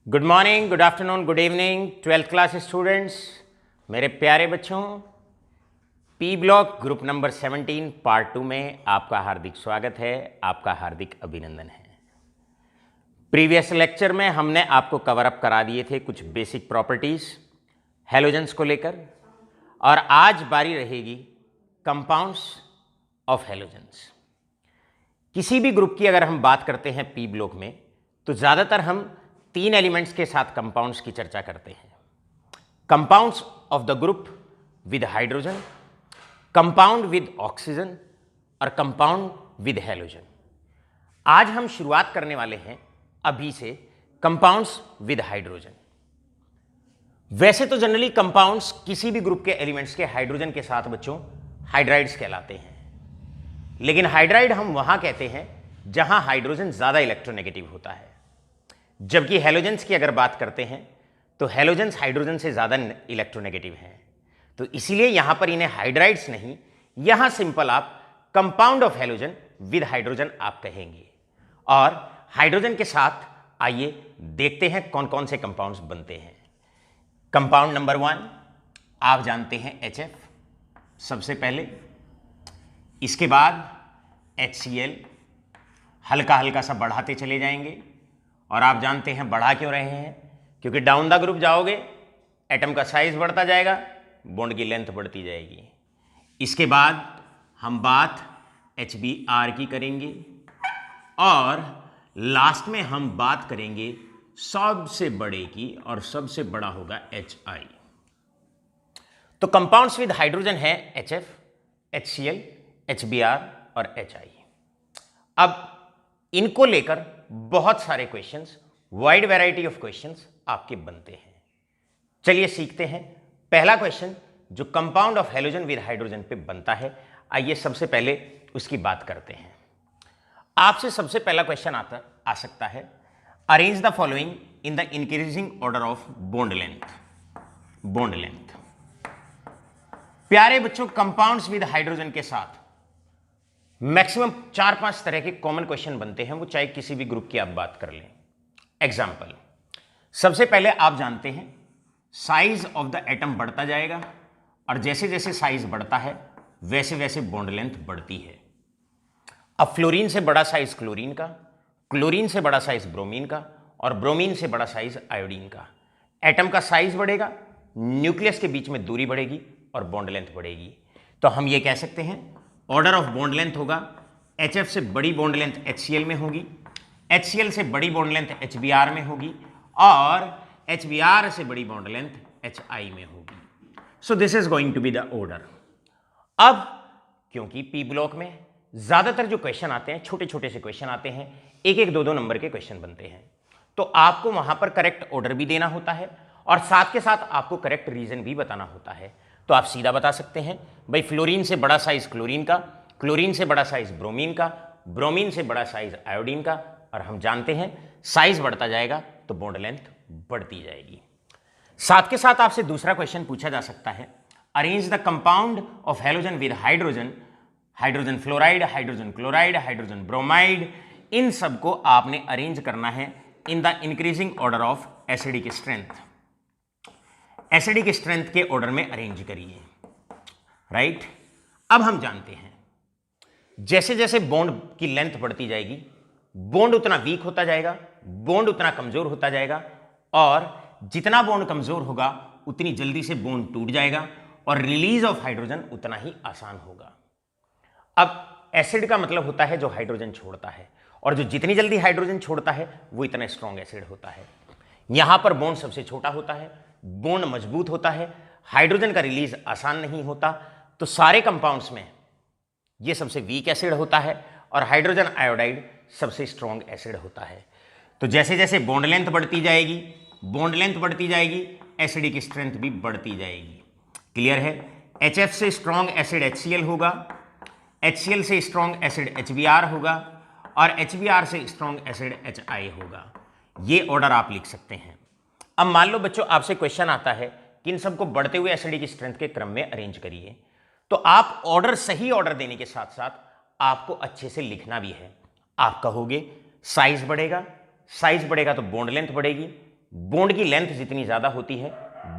Good morning, good afternoon, good evening 12th class students. मेरे प्यारे बच्चों, P block group number 17 part 2 में आपका हार्दिक स्वागत है, आपका हार्दिक अभिनंदन है। प्रीवियस लेक्चर में हमने आपको कवर अप करा दिए थे कुछ बेसिक प्रॉपर्टीज हैलोजेंस को लेकर, और आज बारी रहेगी कंपाउंड्स ऑफ हैलोजेंस। किसी भी ग्रुप की अगर हम बात करते हैं पी ब्लॉक में, तो ज़्यादातर हम 3 एलिमेंट्स के साथ कंपाउंड्स की चर्चा करते हैं। Compounds of the group with hydrogen, compound with oxygen और कंपाउंड विद हैलोजन। आज हम शुरुआत करने वाले हैं अभी से कंपाउंड्स विद हाइड्रोजन। वैसे तो जनरली कंपाउंड्स किसी भी ग्रुप के एलिमेंट्स के हाइड्रोजन के साथ बच्चों हाइड्राइड्स कहलाते हैं, लेकिन हाइड्राइड हम वहां कहते हैं जहां हाइड्रोजन ज्यादा इलेक्ट्रोनेगेटिव होता है, जबकि हैलोजेंस की अगर बात करते हैं तो हैलोजेंस हाइड्रोजन से ज़्यादा इलेक्ट्रोनेगेटिव हैं। तो इसीलिए यहां पर इन्हें हाइड्राइड्स नहीं, यहां सिंपल आप compound of halogen with hydrogen आप कहेंगे। और हाइड्रोजन के साथ आइए देखते हैं कौन कौन से कंपाउंड्स बनते हैं। कंपाउंड नंबर 1 आप जानते हैं HF सबसे पहले, इसके बाद HCl हल्का हल्का सा बढ़ाते चले जाएंगे। और आप जानते हैं बढ़ा क्यों रहे हैं, क्योंकि डाउन द ग्रुप जाओगे एटम का साइज बढ़ता जाएगा, बॉन्ड की लेंथ बढ़ती जाएगी। इसके बाद हम बात HBr की करेंगे और लास्ट में हम बात करेंगे सबसे बड़े की, और सबसे बड़ा होगा HI। तो कंपाउंड्स विद हाइड्रोजन है HF, HCl, HBr और HI। अब इनको लेकर बहुत सारे questions, wide variety of questions आपके बनते हैं। चलिए सीखते हैं। पहला क्वेश्चन जो compound of halogen with hydrogen पे बनता है, आइए सबसे पहले उसकी बात करते हैं। आपसे सबसे पहला क्वेश्चन आ सकता है, arrange the following in the increasing order of bond length. Bond length प्यारे बच्चों, कंपाउंड्स विद हाइड्रोजन के साथ मैक्सिमम 4-5 तरह के कॉमन क्वेश्चन बनते हैं, वो चाहे किसी भी ग्रुप की आप बात कर लें। एग्जाम्पल, सबसे पहले आप जानते हैं साइज ऑफ द एटम बढ़ता जाएगा, और जैसे जैसे साइज बढ़ता है वैसे वैसे बॉन्ड लेंथ बढ़ती है। अब फ्लोरीन से बड़ा साइज क्लोरीन का, क्लोरीन से बड़ा साइज ब्रोमीन का, और ब्रोमीन से बड़ा साइज आयोडीन का। एटम का साइज बढ़ेगा, न्यूक्लियस के बीच में दूरी बढ़ेगी और बॉन्ड लेंथ बढ़ेगी। तो हम ये कह सकते हैं ऑर्डर ऑफ बॉन्ड लेंथ होगा, HF से बड़ी बॉन्ड लेंथ HCl में होगी, HCl से बड़ी बॉन्ड लेंथ HBr में होगी, और HBr से बड़ी बॉन्ड लेंथ HI में होगी। So this is going to be the order. अब क्योंकि पी ब्लॉक में ज्यादातर जो क्वेश्चन आते हैं छोटे छोटे से क्वेश्चन आते हैं, 1-1, 2-2 नंबर के क्वेश्चन बनते हैं, तो आपको वहां पर करेक्ट ऑर्डर भी देना होता है और साथ के साथ आपको करेक्ट रीजन भी बताना होता है। तो आप सीधा बता सकते हैं भाई फ्लोरीन से बड़ा साइज क्लोरीन का, क्लोरीन से बड़ा साइज ब्रोमीन का, ब्रोमीन से बड़ा साइज आयोडीन का, और हम जानते हैं साइज बढ़ता जाएगा तो बॉन्ड लेंथ बढ़ती जाएगी। साथ के साथ आपसे दूसरा क्वेश्चन पूछा जा सकता है, arrange the compound of halogen with hydrogen, hydrogen fluoride, hydrogen chloride, hydrogen bromide, इन सबको आपने अरेंज करना है in the increasing order of acidic strength. Acidic strength के ऑर्डर में अरेंज करिए, राइट। अब हम जानते हैं जैसे जैसे बॉन्ड की लेंथ बढ़ती जाएगी, बॉन्ड उतना वीक होता जाएगा, बॉन्ड उतना कमजोर होता जाएगा, और जितना बॉन्ड कमजोर होगा उतनी जल्दी से बॉन्ड टूट जाएगा और रिलीज ऑफ हाइड्रोजन उतना ही आसान होगा। अब एसिड का मतलब होता है जो हाइड्रोजन छोड़ता है, और जो जितनी जल्दी हाइड्रोजन छोड़ता है वो इतना स्ट्रॉन्ग एसिड होता है। यहां पर बॉन्ड सबसे छोटा होता है, बॉन्ड मजबूत होता है, हाइड्रोजन का रिलीज आसान नहीं होता। तो सारे कंपाउंड्स में ये सबसे वीक एसिड होता है और हाइड्रोजन आयोडाइड सबसे स्ट्रॉन्ग एसिड होता है। तो जैसे जैसे बॉन्ड लेंथ बढ़ती जाएगी, बॉन्ड लेंथ बढ़ती जाएगी, एसिडिक स्ट्रेंथ भी बढ़ती जाएगी। क्लियर है। HF से स्ट्रॉन्ग एसिड HCl होगा, HCl से स्ट्रॉन्ग एसिड HBr होगा, और HBr से स्ट्रॉन्ग एसिड HI होगा। ये ऑर्डर आप लिख सकते हैं। अब मान लो बच्चों आपसे क्वेश्चन आता है कि इन सबको बढ़ते हुए एसिडिक स्ट्रेंथ के क्रम में अरेंज करिए, तो आप ऑर्डर, सही ऑर्डर देने के साथ साथ आपको अच्छे से लिखना भी है। आप कहोगे साइज बढ़ेगा, साइज बढ़ेगा तो बॉन्ड लेंथ बढ़ेगी, बॉन्ड की लेंथ जितनी ज्यादा होती है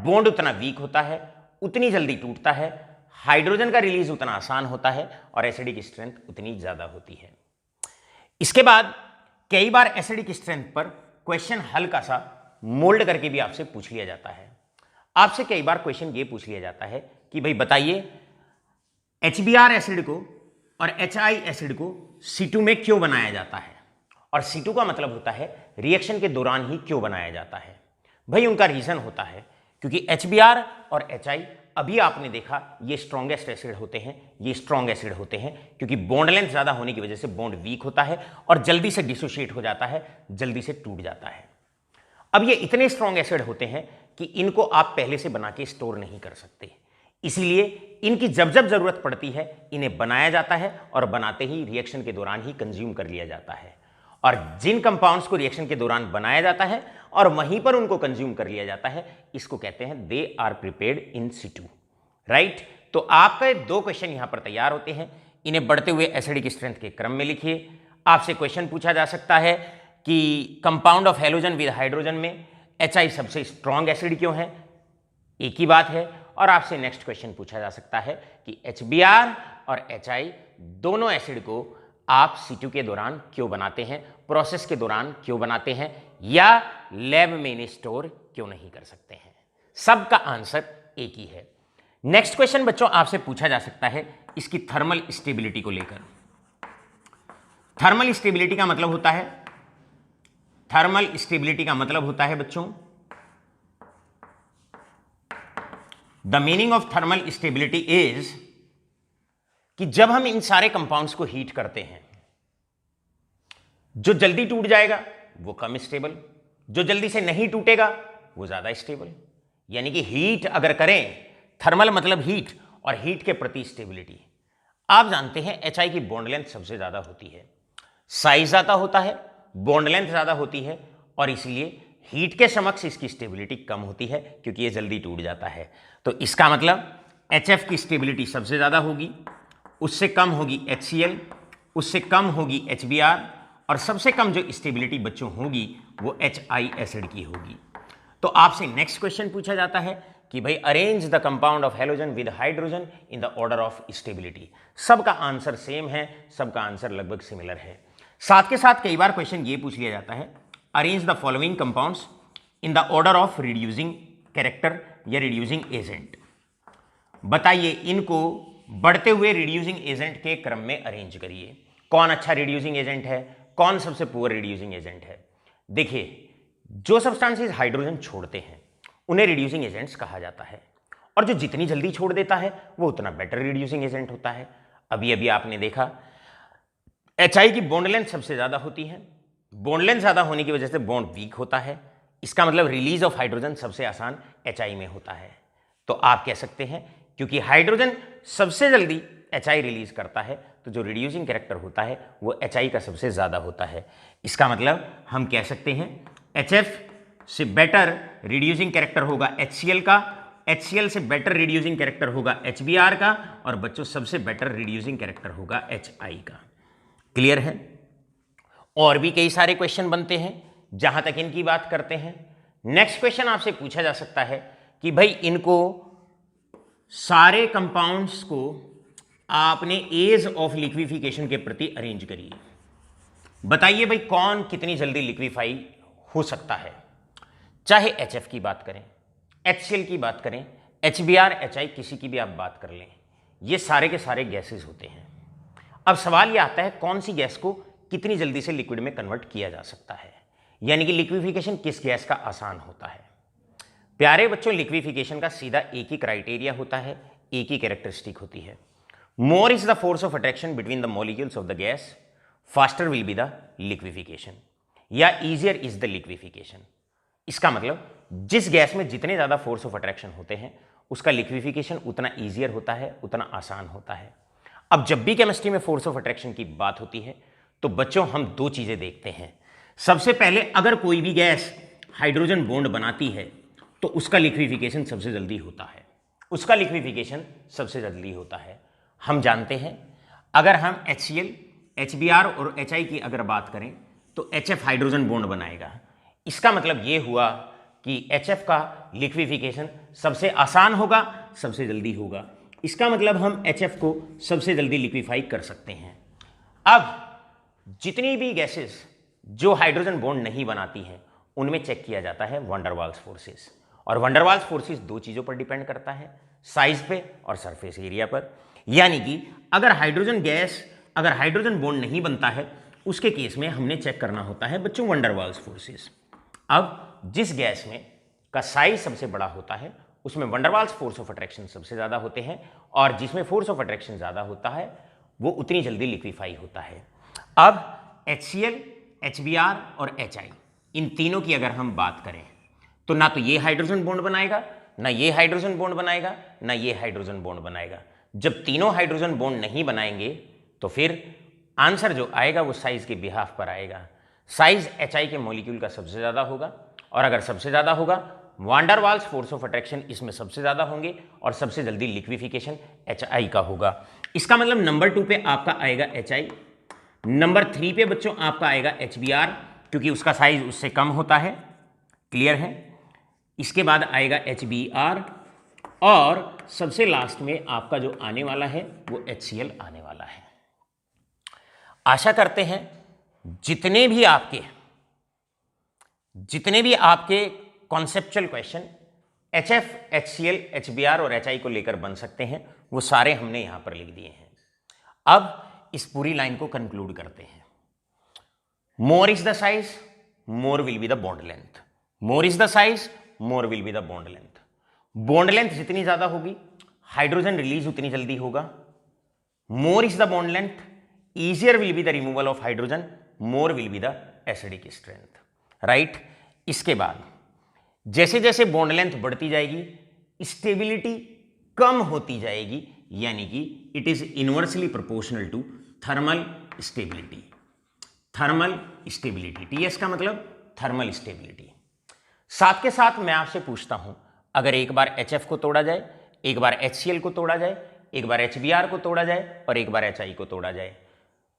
बॉन्ड उतना वीक होता है, उतनी जल्दी टूटता है, हाइड्रोजन का रिलीज उतना आसान होता है और एसिडिक स्ट्रेंथ उतनी ज्यादा होती है। इसके बाद कई बार एसिडिक स्ट्रेंथ पर क्वेश्चन हल्का सा मोल्ड करके भी आपसे पूछ लिया जाता है। आपसे कई बार क्वेश्चन ये पूछ लिया जाता है कि भाई बताइए HBr एसिड को और HI एसिड को C2 में क्यों बनाया जाता है, और C2 का मतलब होता है रिएक्शन के दौरान ही क्यों बनाया जाता है। भाई उनका रीजन होता है क्योंकि HBr और HI अभी आपने देखा ये स्ट्रॉन्गेस्ट एसिड होते हैं, ये स्ट्रॉन्ग एसिड होते हैं क्योंकि बॉन्ड लेंथ ज्यादा होने की वजह से बॉन्ड वीक होता है और जल्दी से डिसोशिएट हो जाता है, जल्दी से टूट जाता है। अब ये इतने स्ट्रॉन्ग एसिड होते हैं कि इनको आप पहले से बना के स्टोर नहीं कर सकते, इसलिए इनकी जब जब जरूरत पड़ती है इन्हें बनाया जाता है और बनाते ही रिएक्शन के दौरान ही कंज्यूम कर लिया जाता है। और जिन कंपाउंड्स को रिएक्शन के दौरान बनाया जाता है और वहीं पर उनको कंज्यूम कर लिया जाता है, इसको कहते हैं they are prepared in C2, right. तो आपके दो क्वेश्चन यहां पर तैयार होते हैं, इन्हें बढ़ते हुए एसिडिक स्ट्रेंथ के क्रम में लिखिए। आपसे क्वेश्चन पूछा जा सकता है कि compound of halogen with hydrogen में HI सबसे स्ट्रॉन्ग एसिड क्यों है, एक ही बात है। और आपसे नेक्स्ट क्वेश्चन पूछा जा सकता है कि HBr और HI दोनों एसिड को आप C2 के दौरान क्यों बनाते हैं, प्रोसेस के दौरान क्यों बनाते हैं, या लैब में इन्हें स्टोर क्यों नहीं कर सकते हैं। सबका आंसर एक ही है। नेक्स्ट क्वेश्चन बच्चों आपसे पूछा जा सकता है इसकी थर्मल स्टेबिलिटी को लेकर। थर्मल स्टेबिलिटी का मतलब होता है, थर्मल स्टेबिलिटी का मतलब होता है बच्चों, the meaning of thermal stability is कि जब हम इन सारे कंपाउंड्स को हीट करते हैं, जो जल्दी टूट जाएगा वो कम स्टेबल, जो जल्दी से नहीं टूटेगा वो ज्यादा स्टेबल। यानी कि हीट अगर करें, थर्मल मतलब हीट और हीट के प्रति स्टेबिलिटी। आप जानते हैं HI की बॉन्ड लेंथ सबसे ज्यादा होती है, साइज ज्यादा होता है, बॉन्ड लेंथ ज्यादा होती है और इसलिए हीट के समक्ष इसकी स्टेबिलिटी कम होती है क्योंकि ये जल्दी टूट जाता है। तो इसका मतलब HF की स्टेबिलिटी सबसे ज्यादा होगी, उससे कम होगी HCl, उससे कम होगी HBr और सबसे कम जो स्टेबिलिटी बच्चों होगी वो HI एसिड की होगी। तो आपसे नेक्स्ट क्वेश्चन पूछा जाता है कि भाई arrange the compound of halogen with hydrogen in the order of stability. सबका आंसर सेम है, सबका आंसर लगभग सिमिलर है। साथ के साथ कई बार क्वेश्चन ये पूछ लिया जाता है arrange the following compounds in the order of reducing character या रिड्यूसिंग एजेंट। बताइए इनको बढ़ते हुए रिड्यूसिंग एजेंट के क्रम में अरेंज करिए। कौन अच्छा रिड्यूसिंग एजेंट है, कौन सबसे पुअर रिड्यूसिंग एजेंट है। देखिए जो सब्सटेंसेस हाइड्रोजन छोड़ते हैं उन्हें रिड्यूसिंग एजेंट्स कहा जाता है और जो जितनी जल्दी छोड़ देता है वो उतना बेटर रिड्यूसिंग एजेंट होता है। अभी अभी आपने देखा HI की बॉन्ड लेंथ सबसे ज्यादा होती है, बॉन्ड लेंथ ज्यादा होने की वजह से बॉन्ड वीक होता है, इसका मतलब रिलीज ऑफ हाइड्रोजन सबसे आसान HI में होता है। तो आप कह सकते हैं क्योंकि हाइड्रोजन सबसे जल्दी HI रिलीज करता है तो जो रिड्यूसिंग कैरेक्टर होता है वो HI का सबसे ज्यादा होता है। इसका मतलब हम कह सकते हैं HF से बेटर रिड्यूसिंग कैरेक्टर होगा HCl का, HCl से बेटर रिड्यूसिंग कैरेक्टर होगा HBr का और बच्चों सबसे बेटर रिड्यूसिंग कैरेक्टर होगा HI का। क्लियर है। और भी कई सारे क्वेश्चन बनते हैं जहां तक इनकी बात करते हैं। नेक्स्ट क्वेश्चन आपसे पूछा जा सकता है कि भाई इनको सारे कंपाउंड्स को आपने एज ऑफ लिक्विफिकेशन के प्रति अरेंज करिए। बताइए भाई कौन कितनी जल्दी लिक्विफाई हो सकता है। चाहे HF की बात करें, HCl की बात करें, HBr, HI किसी की भी आप बात कर लें, ये सारे के सारे गैसेस होते हैं। अब सवाल यह आता है कौन सी गैस को कितनी जल्दी से लिक्विड में कन्वर्ट किया जा सकता है, यानी कि लिक्विफिकेशन किस गैस का आसान होता है। प्यारे बच्चों लिक्विफिकेशन का सीधा एक ही क्राइटेरिया होता है, एक ही कैरेक्टरिस्टिक होती है। मोर is the force of attraction between the molecules of the gas, faster will be the liquefaction या ईजियर इज द लिक्विफिकेशन। इसका मतलब जिस गैस में जितने ज्यादा फोर्स ऑफ अट्रैक्शन होते हैं उसका लिक्विफिकेशन उतना ईजियर होता है, उतना आसान होता है। अब जब भी केमिस्ट्री में फोर्स ऑफ अट्रैक्शन की बात होती है तो बच्चों हम दो चीजें देखते हैं। सबसे पहले अगर कोई भी गैस हाइड्रोजन बॉन्ड बनाती है तो उसका लिक्विफिकेशन सबसे जल्दी होता है, उसका लिक्विफिकेशन सबसे जल्दी होता है। हम जानते हैं अगर हम HCl, HBr और HI की अगर बात करें तो HF हाइड्रोजन बॉन्ड बनाएगा। इसका मतलब ये हुआ कि HF का लिक्विफिकेशन सबसे आसान होगा, सबसे जल्दी होगा। इसका मतलब हम HF को सबसे जल्दी लिक्विफाई कर सकते हैं। अब जितनी भी गैसेस जो हाइड्रोजन बॉन्ड नहीं बनाती हैं उनमें चेक किया जाता है वैन डर वाल्स फोर्सेस, और वैन डर वाल्स फोर्सेस दो चीज़ों पर डिपेंड करता है, साइज पे और सरफेस एरिया पर। यानी कि अगर हाइड्रोजन बॉन्ड नहीं बनता है उसके केस में हमने चेक करना होता है बच्चों वैन डर वाल्स फोर्सेस। अब जिस गैस में का साइज सबसे बड़ा होता है उसमें van der Waals force of attraction सबसे ज़्यादा होते हैं, और जिसमें फोर्स ऑफ अट्रैक्शन ज़्यादा होता है वो उतनी जल्दी लिक्विफाई होता है। अब HCl, HBr और HI इन तीनों की अगर हम बात करें तो ना तो ये हाइड्रोजन बॉन्ड बनाएगा, ना ये हाइड्रोजन बॉन्ड बनाएगा, ना ये हाइड्रोजन बॉन्ड बनाएगा। जब तीनों हाइड्रोजन बॉन्ड नहीं बनाएंगे तो फिर आंसर जो आएगा वो साइज के बिहाफ पर आएगा। साइज HI के मॉलिक्यूल का सबसे ज़्यादा होगा, और अगर सबसे ज़्यादा होगा van der Waals force of attraction इसमें सबसे ज़्यादा होंगे, और सबसे जल्दी लिक्विफिकेशन HI का होगा। इसका मतलब नंबर 2 पे आपका आएगा HI, नंबर 3 पे बच्चों आपका आएगा HBr क्योंकि उसका साइज उससे कम होता है, क्लियर है। इसके बाद आएगा HBr, और सबसे लास्ट में आपका जो आने वाला है वो HCl आने वाला है। आशा करते हैं जितने भी आपके conceptual question HF, HCl, HBr और HI को लेकर बन सकते हैं वो सारे हमने यहां पर लिख दिए हैं। अब इस पूरी लाइन को कंक्लूड करते हैं। मोर is the size, more will be the bond length. More is the size, more will be the bond length. Bond length जितनी ज्यादा होगी हाइड्रोजन रिलीज उतनी जल्दी होगा। मोर is the bond length, easier will be the removal of hydrogen, more will be the acidic strength, right. इसके बाद जैसे जैसे बॉन्ड लेंथ बढ़ती जाएगी स्टेबिलिटी कम होती जाएगी, यानी कि it is inversely proportional to thermal stability. Thermal stability, TS का मतलब थर्मल स्टेबिलिटी। साथ के साथ मैं आपसे पूछता हूं, अगर एक बार HF को तोड़ा जाए, एक बार HCl को तोड़ा जाए, एक बार HBr को तोड़ा जाए और एक बार HI को तोड़ा जाए,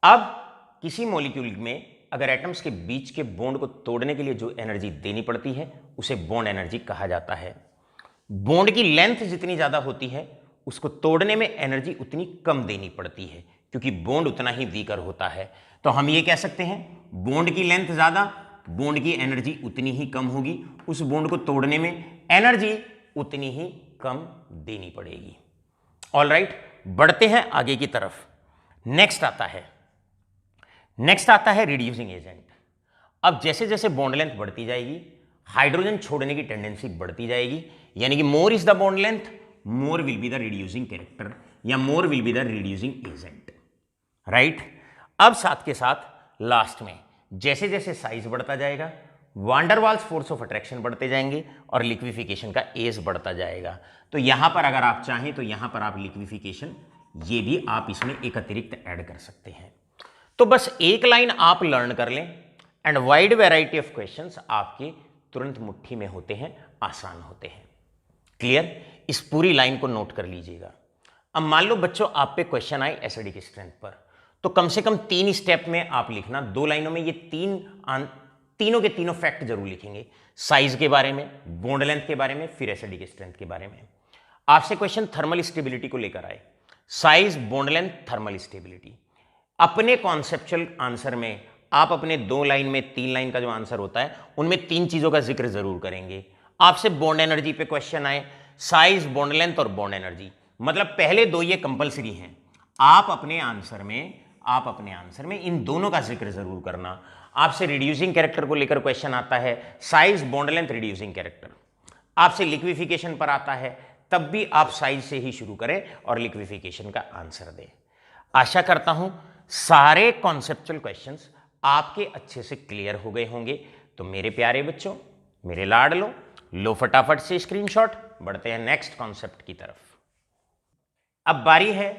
अब किसी मॉलिक्यूल में अगर एटम्स के बीच के बॉन्ड को तोड़ने के लिए जो एनर्जी देनी पड़ती है उसे बॉन्ड एनर्जी कहा जाता है। बॉन्ड की लेंथ जितनी ज्यादा होती है उसको तोड़ने में एनर्जी उतनी कम देनी पड़ती है क्योंकि बॉन्ड उतना ही वीकर होता है। तो हम ये कह सकते हैं बॉन्ड की लेंथ ज्यादा, बॉन्ड की एनर्जी उतनी ही कम होगी, उस बॉन्ड को तोड़ने में एनर्जी उतनी ही कम देनी पड़ेगी। ऑलराइट, बढ़ते हैं आगे की तरफ। नेक्स्ट आता है रिड्यूसिंग एजेंट। अब जैसे जैसे बॉन्ड लेंथ बढ़ती जाएगी हाइड्रोजन छोड़ने की टेंडेंसी बढ़ती जाएगी, यानी कि more is the bond length, more will be the reducing character या more will be the reducing agent, right. अब साथ के साथ लास्ट में जैसे जैसे साइज बढ़ता जाएगा van der Waals force of attraction बढ़ते जाएंगे और लिक्विफिकेशन का एज बढ़ता जाएगा। तो यहां पर अगर आप चाहें तो यहां पर आप लिक्विफिकेशन ये भी आप इसमें एक अतिरिक्त ऐड कर सकते हैं। तो बस एक लाइन आप लर्न कर लें and wide variety of questions आपके तुरंत मुट्ठी में होते हैं, आसान होते हैं। क्लियर, इस पूरी लाइन को नोट कर लीजिएगा। अब मान लो बच्चों आप पे क्वेश्चन आए एसिडिक स्ट्रेंथ पर, तो कम से कम 3 स्टेप में आप लिखना, 2 लाइनों में ये तीनों के तीनों फैक्ट जरूर लिखेंगे, साइज के बारे में, बॉन्ड लेंथ के बारे में, फिर एसिडिक स्ट्रेंथ के बारे में। आपसे क्वेश्चन थर्मल स्टेबिलिटी को लेकर आए, size, bond length, thermal stability. अपने कॉन्सेप्चुअल आंसर में आप अपने 2 लाइन में 3 लाइन का जो आंसर होता है उनमें 3 चीजों का जिक्र जरूर करेंगे। आपसे बॉन्ड एनर्जी पे क्वेश्चन आए, साइज, बॉन्ड लेंथ और बॉन्ड एनर्जी, मतलब पहले 2 ये कंपलसरी हैं। आप अपने आंसर में इन दोनों का जिक्र जरूर करना। आपसे रिड्यूसिंग कैरेक्टर को लेकर क्वेश्चन आता है, size, bond length, reducing character. आपसे लिक्विफिकेशन पर आता है, तब भी आप साइज से ही शुरू करें और लिक्विफिकेशन का आंसर दें। आशा करता हूं सारे कॉन्सेप्चुअल क्वेश्चंस आपके अच्छे से क्लियर हो गए होंगे। तो मेरे प्यारे बच्चों, मेरे लाडलो, लो फटाफट से स्क्रीनशॉट, बढ़ते हैं नेक्स्ट कॉन्सेप्ट की तरफ। अब बारी है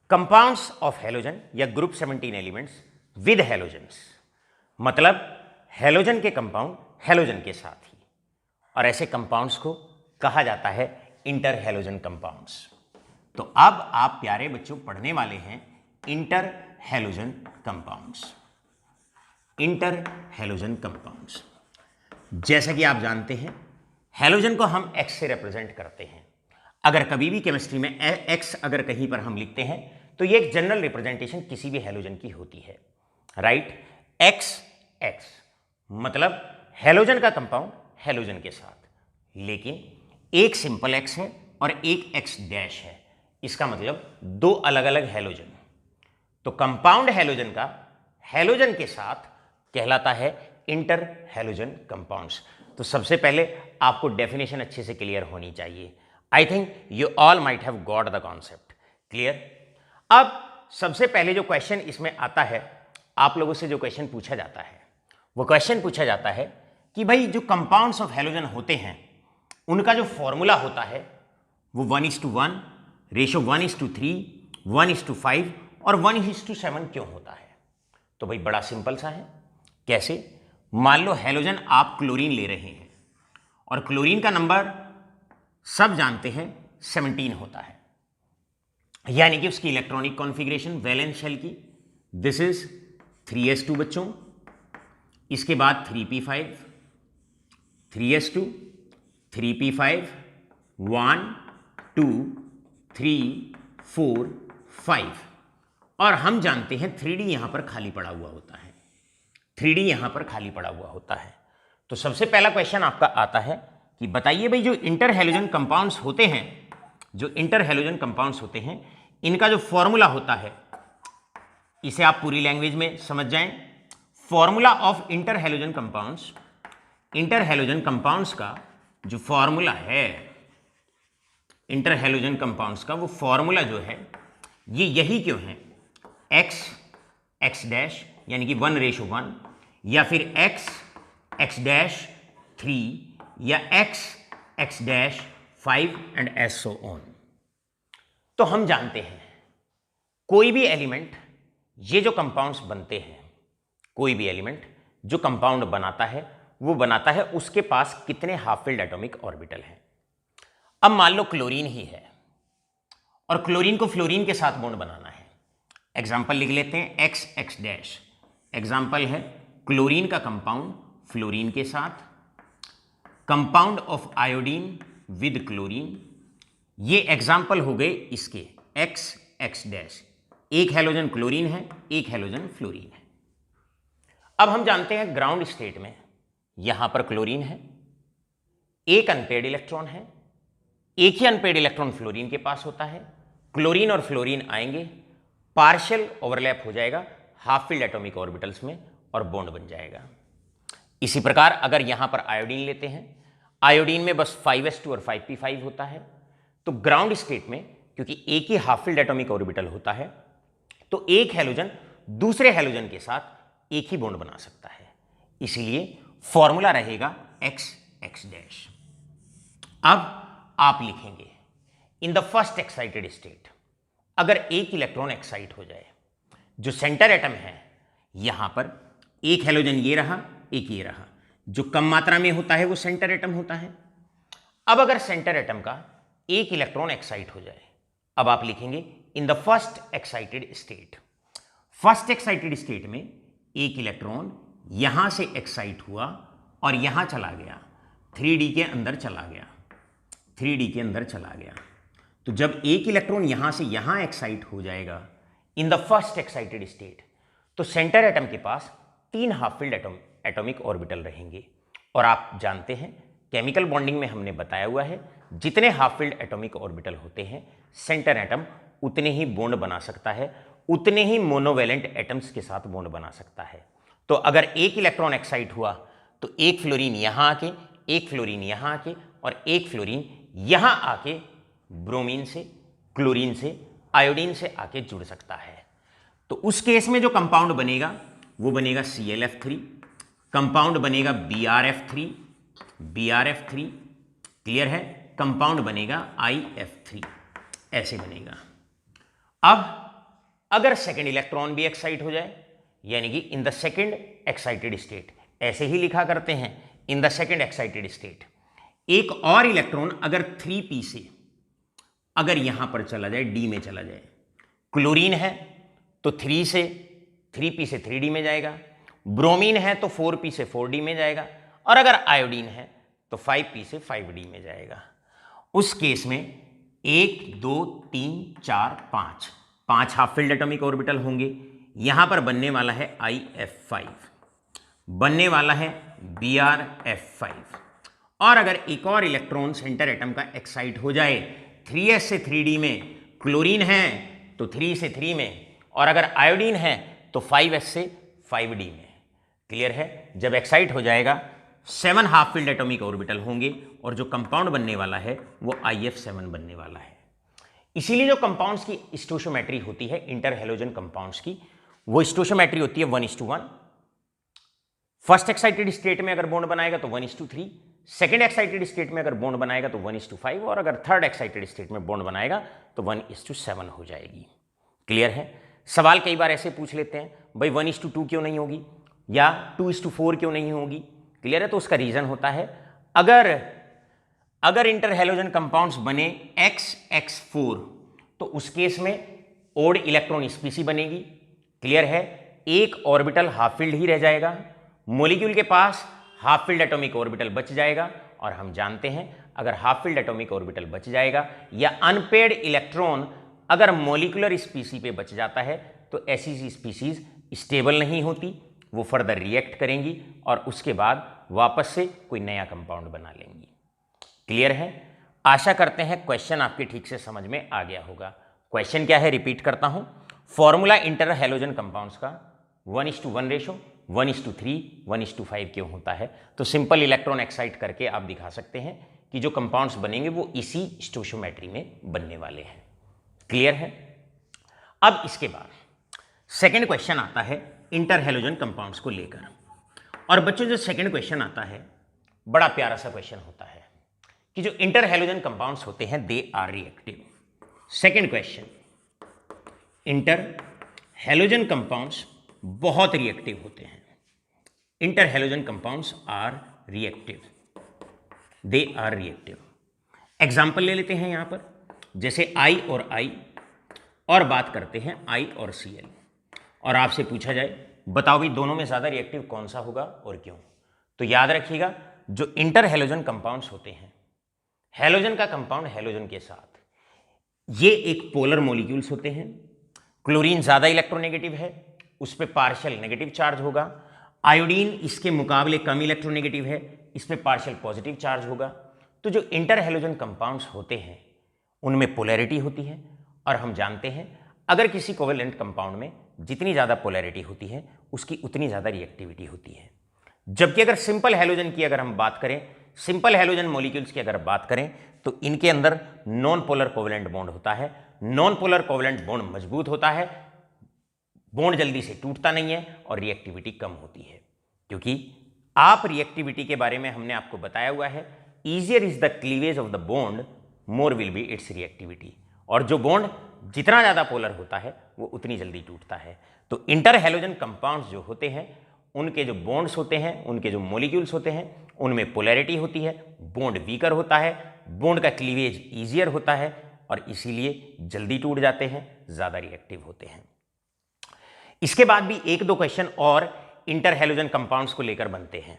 कंपाउंड्स ऑफ हैलोजन या ग्रुप 17 एलिमेंट्स विद हैलोजन्स, मतलब हैलोजन के कंपाउंड हैलोजन के साथ ही, और ऐसे कंपाउंड्स को कहा जाता है इंटर हैलोजन कंपाउंड्स। तो अब आप प्यारे बच्चों पढ़ने वाले हैं inter halogen compounds. Inter halogen compounds जैसा कि आप जानते हैं हैलोजन को हम एक्स से रिप्रेजेंट करते हैं। अगर कभी भी केमिस्ट्री में एक्स अगर कहीं पर हम लिखते हैं तो ये एक जनरल रिप्रेजेंटेशन किसी भी हैलोजन की होती है, राइट। एक्स एक्स मतलब हैलोजन का कंपाउंड हैलोजन के साथ, लेकिन एक सिंपल एक्स है और एक एक्स डैश है, इसका मतलब दो अलग अलग हैलोजन। तो कंपाउंड हैलोजन का हैलोजन के साथ कहलाता है इंटर हैलोजन कंपाउंड्स। तो सबसे पहले आपको डेफिनेशन अच्छे से क्लियर होनी चाहिए। I think you all might have got the concept clear. अब सबसे पहले जो क्वेश्चन इसमें आता है, आप लोगों से जो क्वेश्चन पूछा जाता है वो क्वेश्चन पूछा जाता है कि भाई जो कंपाउंड्स ऑफ हैलोजन होते हैं उनका जो फॉर्मूला होता है वो 1:1, रेशो 1:3, 1:5 और 1:7 क्यों होता है। तो भाई बड़ा सिंपल सा है। कैसे? मान लो हैलोजन आप क्लोरीन ले रहे हैं और क्लोरीन का नंबर सब जानते हैं 17 होता है, यानी कि उसकी इलेक्ट्रॉनिक कॉन्फ़िगरेशन वैलेंस शेल की दिस इज 3s2 बच्चों, इसके बाद 3p5, 3s2, 3p5, 1 2 3 4 5 और हम जानते हैं 3d यहां पर खाली पड़ा हुआ होता है, 3d यहां पर खाली पड़ा हुआ होता है। तो सबसे पहला क्वेश्चन आपका आता है कि बताइए भाई जो इंटर हैलोजन कंपाउंड्स होते हैं, जो इंटर हैलोजन कंपाउंड्स होते हैं इनका जो फॉर्मूला होता है, इसे आप पूरी लैंग्वेज में समझ जाएं। Formula of inter halogen compounds, inter halogen compounds का जो फॉर्मूला है, इंटर हैलोजन कंपाउंड्स का वो फॉर्मूला जो है ये यही क्यों है, एक्स एक्स डैश यानी कि 1:1 या फिर एक्स एक्स डैश 3 या x x dash 5 and S so on. तो हम जानते हैं कोई भी एलिमेंट, ये जो कंपाउंड्स बनते हैं, कोई भी एलिमेंट जो कंपाउंड बनाता है वो बनाता है उसके पास कितने हाफ फिल्ड एटॉमिक ऑर्बिटल हैं। अब मान लो क्लोरीन ही है और क्लोरीन को फ्लोरीन के साथ बॉन्ड बनाना है। एग्जाम्पल लिख लेते हैं एक्स एक्स डैश, एग्जाम्पल है क्लोरीन का कंपाउंड फ्लोरीन के साथ, compound of iodine with chlorine, ये एग्जाम्पल हो गए इसके एक्स एक्स डैश। एक हैलोजन क्लोरीन है, एक हैलोजन फ्लोरीन है। अब हम जानते हैं ग्राउंड स्टेट में यहां पर क्लोरीन है, एक अनपेयर्ड इलेक्ट्रॉन है, एक ही अनपेयर्ड इलेक्ट्रॉन फ्लोरीन के पास होता है। क्लोरीन और फ्लोरीन आएंगे, पार्शियल ओवरलैप हो जाएगा हाफ फिल्ड एटॉमिक ऑर्बिटल्स में और बॉन्ड बन जाएगा। इसी प्रकार अगर यहां पर आयोडीन लेते हैं, आयोडीन में बस 5s2 और 5p5 होता है। तो ग्राउंड स्टेट में क्योंकि एक ही हाफ फिल्ड एटॉमिक ऑर्बिटल होता है तो एक हैलोजन दूसरे हैलोजन के साथ एक ही बॉन्ड बना सकता है, इसीलिए फॉर्मूला रहेगा एक्स एक्स डैश। अब आप लिखेंगे in the first excited state, अगर एक इलेक्ट्रॉन एक्साइट हो जाए, जो सेंटर एटम है यहां पर एक हैलोजन ये रहा, एक ये रहा, जो कम मात्रा में होता है वो सेंटर एटम होता है। अब अगर सेंटर एटम का एक इलेक्ट्रॉन एक्साइट हो जाए, अब आप लिखेंगे in the first excited state. First excited state में एक इलेक्ट्रॉन यहां से एक्साइट हुआ और यहां चला गया, 3d के अंदर चला गया, 3d के अंदर चला गया। तो जब एक इलेक्ट्रॉन यहां से यहां एक्साइट हो जाएगा in the first excited state, तो सेंटर एटम के पास 3 हाफ फिल्ड एटॉमिक ऑर्बिटल रहेंगे। और आप जानते हैं केमिकल बॉन्डिंग में हमने बताया हुआ है जितने हाफ फिल्ड एटॉमिक ऑर्बिटल होते हैं सेंटर एटम उतने ही बॉन्ड बना सकता है, उतने ही मोनोवेलेंट एटम्स के साथ बॉन्ड बना सकता है। तो अगर एक इलेक्ट्रॉन एक्साइट हुआ तो एक फ्लोरीन यहां आके, एक फ्लोरीन यहां आके और एक फ्लोरीन यहां आके ब्रोमीन से, क्लोरीन से, आयोडीन से आके जुड़ सकता है। तो उस केस में जो कंपाउंड बनेगा वो बनेगा ClF3, कंपाउंड बनेगा BrF3, BrF3 क्लियर है, कंपाउंड बनेगा IF3, ऐसे बनेगा। अब अगर सेकेंड इलेक्ट्रॉन भी एक्साइट हो जाए, यानी कि in the second excited state, ऐसे ही लिखा करते हैं in the second excited state, एक और इलेक्ट्रॉन अगर 3p से अगर यहां पर चला जाए, d में चला जाए, क्लोरीन है तो 3p से 3d में जाएगा, ब्रोमीन है तो 4p से 4d में जाएगा, और अगर आयोडीन है तो 5p से 5d में जाएगा। उस केस में 1 2 3 4 5 हाफ फिल्ड एटॉमिक ऑर्बिटल होंगे। यहां पर बनने वाला है IF5, बनने वाला है BrF5, और अगर एक और इलेक्ट्रॉन सेंटर एटम का एक्साइट हो जाए 3s से 3d में, क्लोरीन है तो 3 से 3 में, और अगर आयोडीन है तो 5s से 5d में। क्लियर है? जब एक्साइट हो जाएगा 7 हाफ फील्ड एटॉमिक ऑर्बिटल होंगे और जो कंपाउंड बनने वाला है वो IF7 बनने वाला है। इसीलिए जो कंपाउंड्स की स्टोइशियोमेट्री होती है इंटर हैलोजन कंपाउंड्स की, वो स्टोइशियोमेट्री होती है 1:1। फर्स्ट एक्साइटेड स्टेट में अगर बॉन्ड बनाएगा तो 1:3, सेकेंड एक्साइटेड स्टेट में अगर बॉन्ड बनाएगा तो 1:5, और अगर थर्ड एक्साइटेड स्टेट में बॉन्ड बनाएगा तो 1:7 हो जाएगी। क्लियर है? सवाल कई बार ऐसे पूछ लेते हैं, भाई 1:2 क्यों नहीं होगी या 2:4 क्यों नहीं होगी? क्लियर है? तो उसका रीजन होता है, अगर इंटर हैलोजन कंपाउंड्स बने XX4 तो उस केस में ओड इलेक्ट्रॉन स्पीसी बनेगी। क्लियर है? एक ऑर्बिटल हाफ फील्ड ही रह जाएगा, मॉलिक्यूल के पास हाफ फील्ड एटॉमिक ऑर्बिटल बच जाएगा, और हम जानते हैं अगर हाफ फील्ड एटॉमिक ऑर्बिटल बच जाएगा या अनपेड इलेक्ट्रॉन अगर मॉलिक्यूलर स्पीसी पे बच जाता है तो ऐसी स्पीसीज स्टेबल नहीं होती, वो फर्दर रिएक्ट करेंगी और उसके बाद वापस से कोई नया कंपाउंड बना लेंगी। क्लियर है? आशा करते हैं क्वेश्चन आपके ठीक से समझ में आ गया होगा। क्वेश्चन क्या है, रिपीट करता हूं। फॉर्मूला इंटर हैलोजन कंपाउंड्स का 1:1 रेशो, 1:3, 1:5 क्यों होता है? तो सिंपल इलेक्ट्रॉन एक्साइट करके आप दिखा सकते हैं कि जो कंपाउंड्स बनेंगे वो इसी स्टोइशियोमेट्री में बनने वाले हैं। क्लियर है? अब इसके बाद सेकेंड क्वेश्चन आता है इंटर हैलोजन कंपाउंड्स को लेकर, और बच्चों जो सेकेंड क्वेश्चन आता है बड़ा प्यारा सा क्वेश्चन होता है कि जो इंटर हैलोजन कंपाउंड्स होते हैं they are reactive. Second question, inter halogen compounds बहुत रिएक्टिव होते हैं। Inter halogen compounds are reactive, they are reactive. Example ले लेते हैं यहां पर, जैसे I और I, और बात करते हैं I और Cl, और आपसे पूछा जाए बताओ भी दोनों में ज्यादा रिएक्टिव कौन सा होगा और क्यों? तो याद रखिएगा जो इंटर हैलोजन कंपाउंड्स होते हैं, हैलोजन का कंपाउंड हैलोजन के साथ, ये एक पोलर मॉलिक्यूल्स होते हैं। क्लोरीन ज्यादा इलेक्ट्रोनेगेटिव है, उस पर पार्शियल नेगेटिव चार्ज होगा। आयोडीन इसके मुकाबले कम इलेक्ट्रोनेगेटिव है, इस पर पार्शियल पॉजिटिव चार्ज होगा। तो जो इंटर हैलोजन कंपाउंड्स होते हैं उनमें पोलैरिटी होती है, और हम जानते हैं अगर किसी कोवेलेंट कंपाउंड में जितनी ज़्यादा पोलैरिटी होती है उसकी उतनी ज़्यादा रिएक्टिविटी होती है। जबकि अगर सिंपल हैलोजन की अगर हम बात करें, सिंपल हैलोजन मॉलिक्यूल्स की अगर बात करें तो इनके अंदर नॉन पोलर कोवेलेंट बॉन्ड होता है। नॉन पोलर कोवेलेंट बॉन्ड मजबूत होता है, बॉन्ड जल्दी से टूटता नहीं है और रिएक्टिविटी कम होती है। क्योंकि आप रिएक्टिविटी के बारे में हमने आपको बताया हुआ है, easier is the cleavage of the bond more will B it's reactivity, और जो बॉन्ड जितना ज़्यादा पोलर होता है वो उतनी जल्दी टूटता है। तो इंटर हैलोजन कंपाउंड्स जो होते हैं उनके जो बॉन्ड्स होते हैं, उनके जो मॉलिक्यूल्स होते हैं, उनमें पोलैरिटी होती है, बॉन्ड वीकर होता है, बॉन्ड का क्लीवेज ईजियर होता है, और इसीलिए जल्दी टूट जाते हैं, ज़्यादा रिएक्टिव होते हैं। इसके बाद भी एक दो क्वेश्चन और इंटर हैलोजन कंपाउंड्स को लेकर बनते हैं।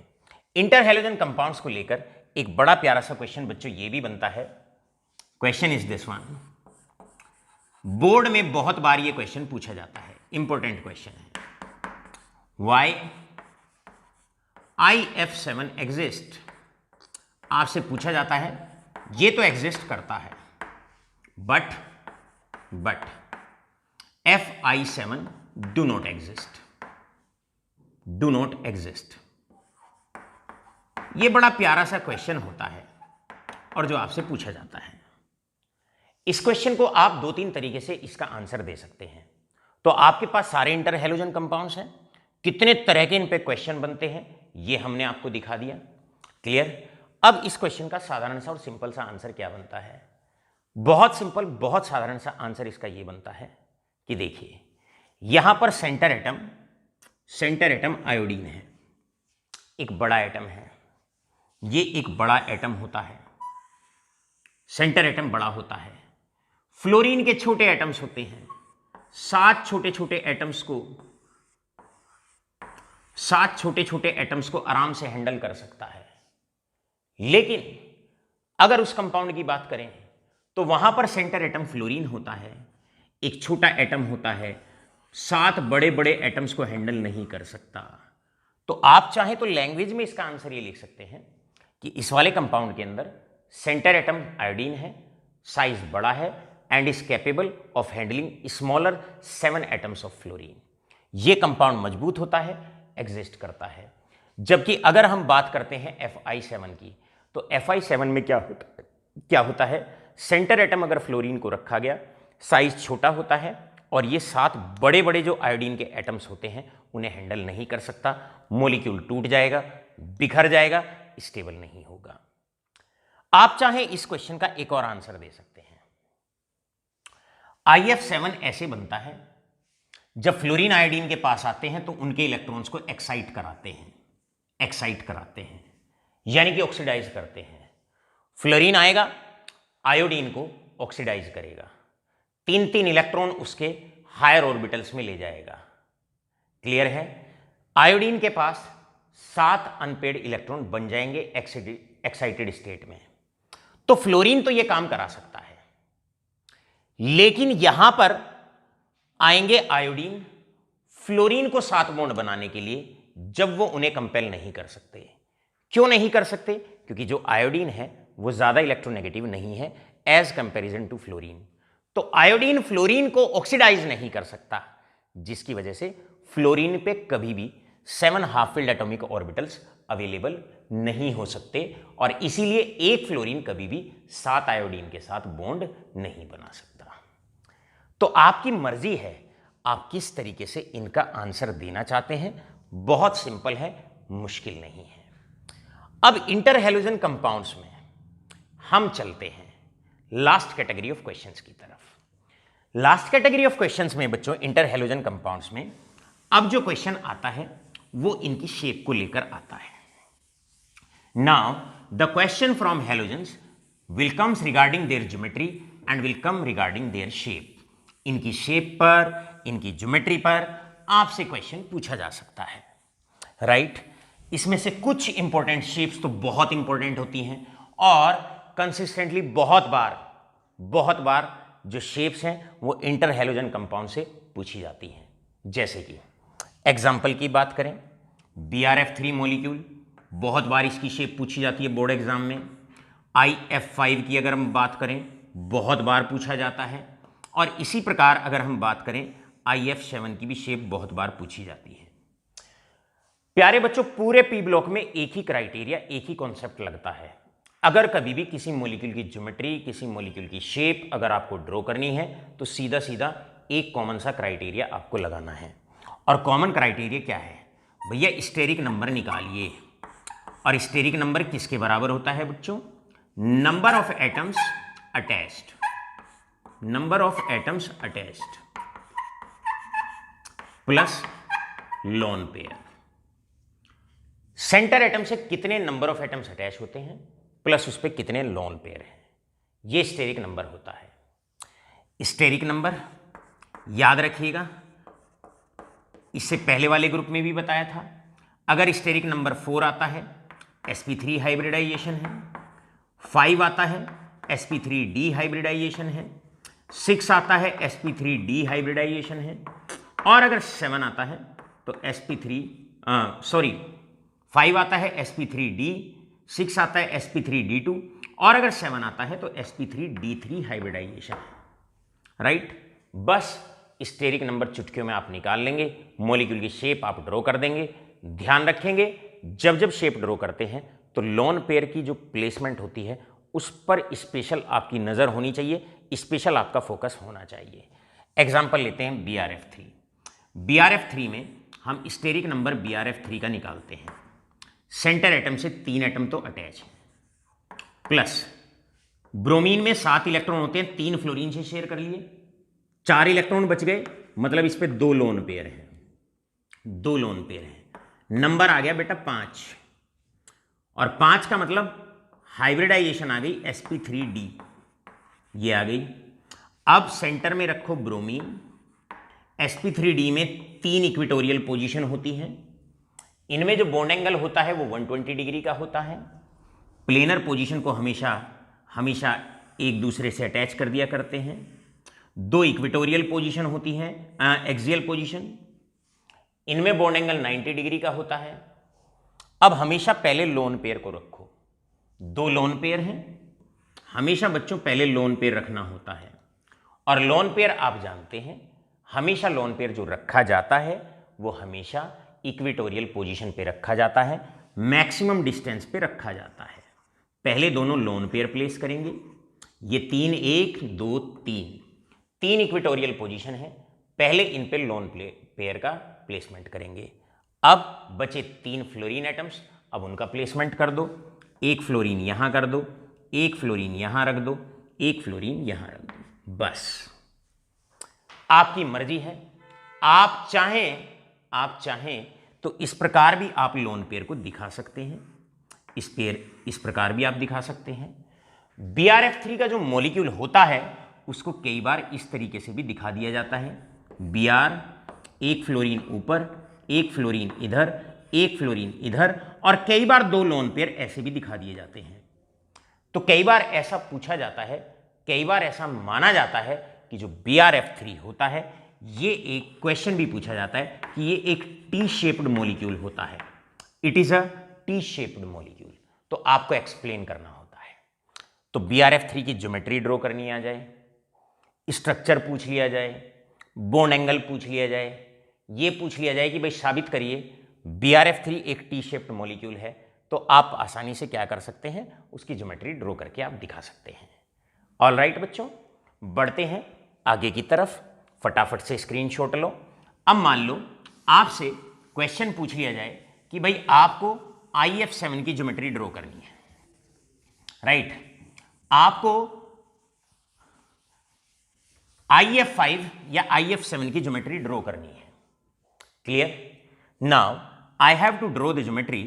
इंटर हैलोजन कंपाउंड्स को लेकर एक बड़ा प्यारा सा क्वेश्चन बच्चों ये भी बनता है। Question is this one, board में बहुत बार ये क्वेश्चन पूछा जाता है, इंपॉर्टेंट क्वेश्चन है। वाई IF7 एग्जिस्ट, आपसे पूछा जाता है ये तो एग्जिस्ट करता है but FI7 do not exist, do not exist. ये बड़ा प्यारा सा क्वेश्चन होता है और जो आपसे पूछा जाता है। इस क्वेश्चन को आप दो तीन तरीके से इसका आंसर दे सकते हैं। तो आपके पास सारे इंटर हैलोजन कंपाउंड्स हैं, कितने तरह के इन पे क्वेश्चन बनते हैं ये हमने आपको दिखा दिया। क्लियर? अब इस क्वेश्चन का साधारण सा और सिंपल सा आंसर क्या बनता है? बहुत सिंपल, बहुत साधारण सा आंसर इसका ये बनता है कि देखिए यहां पर सेंटर एटम आयोडीन है, एक बड़ा एटम है, ये एक बड़ा एटम होता है, सेंटर एटम बड़ा होता है। फ्लोरीन के छोटे एटम्स होते हैं, 7 छोटे छोटे एटम्स को 7 छोटे छोटे एटम्स को आराम से हैंडल कर सकता है। लेकिन अगर उस कंपाउंड की बात करें तो वहां पर सेंटर एटम फ्लोरीन होता है, एक छोटा एटम होता है, 7 बड़े बड़े एटम्स को हैंडल नहीं कर सकता। तो आप चाहें तो लैंग्वेज में इसका आंसर ये लिख सकते हैं कि इस वाले कंपाउंड के अंदर सेंटर एटम आयोडीन है, साइज बड़ा है and is capable of handling smaller 7 atoms of fluorine. ये कंपाउंड मजबूत होता है, एग्जिस्ट करता है। जबकि अगर हम बात करते हैं Fi7 की, तो Fi7 में क्या होता है, सेंटर एटम अगर फ्लोरीन को रखा गया, साइज छोटा होता है और ये 7 बड़े बड़े जो आयोडीन के एटम्स होते हैं उन्हें हैंडल नहीं कर सकता, मॉलिक्यूल टूट जाएगा, बिखर जाएगा, स्टेबल नहीं होगा। आप चाहें इस क्वेश्चन का एक और आंसर दे सकते हैं। IF7 ऐसे बनता है, जब फ्लोरीन आयोडीन के पास आते हैं तो उनके इलेक्ट्रॉन्स को एक्साइट कराते हैं यानी कि ऑक्सीडाइज करते हैं। फ्लोरीन आएगा, आयोडीन को ऑक्सीडाइज करेगा, 3 इलेक्ट्रॉन उसके हायर ऑर्बिटल्स में ले जाएगा। क्लियर है? आयोडीन के पास 7 अनपेड इलेक्ट्रॉन बन जाएंगे एक्साइटेड स्टेट में। तो फ्लोरीन तो यह काम करा सकता है, लेकिन यहां पर आएंगे आयोडीन फ्लोरीन को 7 बॉन्ड बनाने के लिए, जब वो उन्हें कंपेल नहीं कर सकते। क्यों नहीं कर सकते? क्योंकि जो आयोडीन है वो ज्यादा इलेक्ट्रोनेगेटिव नहीं है एज कंपैरिजन टू फ्लोरीन। तो आयोडीन फ्लोरीन को ऑक्सीडाइज नहीं कर सकता, जिसकी वजह से फ्लोरीन पे कभी भी 7 half filled atomic orbitals available नहीं हो सकते और इसीलिए एक फ्लोरीन कभी भी 7 आयोडीन के साथ बॉन्ड नहीं बना सकता। तो आपकी मर्जी है आप किस तरीके से इनका आंसर देना चाहते हैं। बहुत सिंपल है, मुश्किल नहीं है। अब इंटर हैलोजन कंपाउंड्स में हम चलते हैं लास्ट कैटेगरी ऑफ क्वेश्चंस की तरफ। लास्ट कैटेगरी ऑफ क्वेश्चंस में बच्चों, इंटर हैलोजन कंपाउंड्स में अब जो क्वेश्चन आता है वो इनकी शेप को लेकर आता है। Now the question from halogens will comes regarding their geometry and will come regarding their shape. इनकी शेप पर, इनकी ज्योमेट्री पर आपसे क्वेश्चन पूछा जा सकता है, राइट? इसमें से कुछ इंपॉर्टेंट शेप्स तो बहुत इंपॉर्टेंट होती हैं और कंसिस्टेंटली बहुत बार जो शेप्स हैं वो इंटर हैलोजन कंपाउंड से पूछी जाती हैं। जैसे कि एग्जाम्पल की बात करें, BrF3 मॉलिक्यूल, बहुत बार इसकी शेप पूछी जाती है बोर्ड एग्जाम में। IF5 की अगर हम बात करें, बहुत बार पूछा जाता है। और इसी प्रकार अगर हम बात करें IF7 की भी शेप बहुत बार पूछी जाती है। प्यारे बच्चों, पूरे पी ब्लॉक में एक ही क्राइटेरिया, एक ही कॉन्सेप्ट लगता है। अगर कभी भी किसी मॉलिक्यूल की ज्योमेट्री, किसी मॉलिक्यूल की शेप अगर आपको ड्रॉ करनी है तो सीधा सीधा एक कॉमन सा क्राइटेरिया आपको लगाना है। और कॉमन क्राइटेरिया क्या है भैया? स्टेरिक नंबर निकालिए। और स्टेरिक नंबर किसके बराबर होता है बच्चों? Number of atoms attached, number of atoms attached plus lone pair. Centre atom से कितने नंबर ऑफ एटम्स अटैच होते हैं प्लस उस पर कितने लोन पेयर हैं, ये स्टेरिक नंबर होता है। स्टेरिक नंबर याद रखिएगा, इससे पहले वाले ग्रुप में भी बताया था। अगर स्टेरिक नंबर 4 आता है sp3 हाइब्रिडाइजेशन है, 5 आता है sp3d हाइब्रिडाइजेशन है, 6 आता है sp3d हाइब्रिडाइजेशन है, और अगर 7 आता है तो 5 आता है sp3d, 6 आता है sp3d2 और अगर 7 आता है तो sp3d3 हाइब्रिडाइजेशन है, राइट? बस स्टेरिक नंबर चुटकियों में आप निकाल लेंगे, मॉलिक्यूल की शेप आप ड्रॉ कर देंगे। ध्यान रखेंगे जब जब शेप ड्रॉ करते हैं तो लोन पेयर की जो प्लेसमेंट होती है उस पर स्पेशल आपकी नज़र होनी चाहिए, स्पेशल आपका फोकस होना चाहिए। एग्जाम्पल लेते हैं BrF3। BrF3 में हम स्टेरिक नंबर BrF3 का निकालते हैं। सेंटर एटम से 3 एटम तो अटैच है, प्लस ब्रोमीन में 7 इलेक्ट्रॉन होते हैं, 3 फ्लोरीन से शेयर कर लिए, 4 इलेक्ट्रॉन बच गए, मतलब इस पे 2 लोन पेयर हैं, 2 लोन पेयर हैं। नंबर आ गया बेटा 5, और 5 का मतलब हाइब्रिडाइजेशन आ गई sp3d, ये आ गई। अब सेंटर में रखो ब्रोमीन, sp3d में 3 इक्विटोरियल पोजीशन होती हैं, इनमें जो बॉन्ड एंगल होता है वो 120 डिग्री का होता है। प्लेनर पोजीशन को हमेशा हमेशा एक दूसरे से अटैच कर दिया करते हैं। दो इक्वेटोरियल पोजीशन होती है, एक्सियल पोजीशन, इनमें बॉन्ड एंगल 90 डिग्री का होता है। अब हमेशा पहले लोन पेयर को रखो। दो लोन पेयर हैं, हमेशा बच्चों पहले लोन पेयर रखना होता है। और लोन पेयर आप जानते हैं, हमेशा लोन पेयर जो रखा जाता है वो हमेशा इक्वेटोरियल पोजीशन पे रखा जाता है, मैक्सिमम डिस्टेंस पे रखा जाता है। पहले दोनों लोन पेयर प्लेस करेंगे। ये 3 1 2 3 इक्वेटोरियल पोजीशन है, पहले इन पे लोन पेयर का प्लेसमेंट करेंगे। अब बचे 3 फ्लोरीन एटम्स, अब उनका प्लेसमेंट कर दो। एक फ्लोरीन यहां कर दो, एक फ्लोरीन यहां रख दो, एक फ्लोरीन यहां रख दो। बस आपकी मर्जी है। आप चाहें तो इस प्रकार भी आप लोन पेयर को दिखा सकते हैं, इस प्रकार भी आप दिखा सकते हैं। BrF3 का जो मॉलिक्यूल होता है उसको कई बार इस तरीके से भी दिखा दिया जाता है। Br, एक फ्लोरीन ऊपर, एक फ्लोरीन इधर, एक फ्लोरीन इधर, और कई बार 2 लोन पेयर ऐसे भी दिखा दिए जाते हैं। तो कई बार ऐसा पूछा जाता है, कई बार ऐसा माना जाता है कि जो BrF3 होता है, ये एक क्वेश्चन भी पूछा जाता है कि ये एक टी शेप्ड मॉलिक्यूल होता है। It is a T shaped molecule. तो आपको एक्सप्लेन करना होता है। तो BrF3 की ज्योमेट्री ड्रॉ करनी आ जाए, स्ट्रक्चर पूछ लिया जाए, बॉन्ड एंगल पूछ लिया जाए, ये पूछ लिया जाए कि भाई साबित करिए BrF3 एक टी शेप्ड मॉलिक्यूल है, तो आप आसानी से क्या कर सकते हैं, उसकी ज्योमेट्री ड्रॉ करके आप दिखा सकते हैं। ऑल राइट बच्चों, बढ़ते हैं आगे की तरफ। फटाफट से स्क्रीनशॉट लो। अब मान लो आपसे क्वेश्चन पूछ लिया जाए कि भाई आपको IF7 की ज्योमेट्री ड्रॉ करनी है, राइट। आपको IF5 या IF7 की ज्योमेट्री ड्रॉ करनी है। Clear? Now I have to draw the geometry,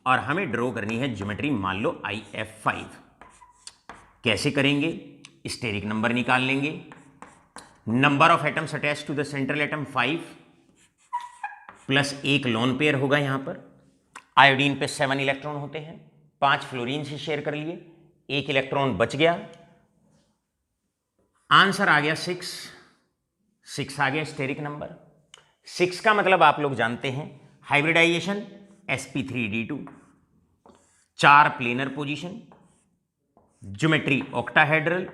और हमें ड्रॉ करनी है ज्योमेट्री मान लो IF5। कैसे करेंगे? स्टेरिक नंबर निकाल लेंगे। Number of atoms attach to the central atom 5 plus एक लोन पेयर होगा। यहां पर आयोडीन पे 7 इलेक्ट्रॉन होते हैं, 5 फ्लोरीन से शेयर कर लिए, एक इलेक्ट्रॉन बच गया। आंसर आ गया 6 आ गया स्टेरिक नंबर। 6 का मतलब आप लोग जानते हैं hybridization sp3d2, 4 planar position, geometry octahedral.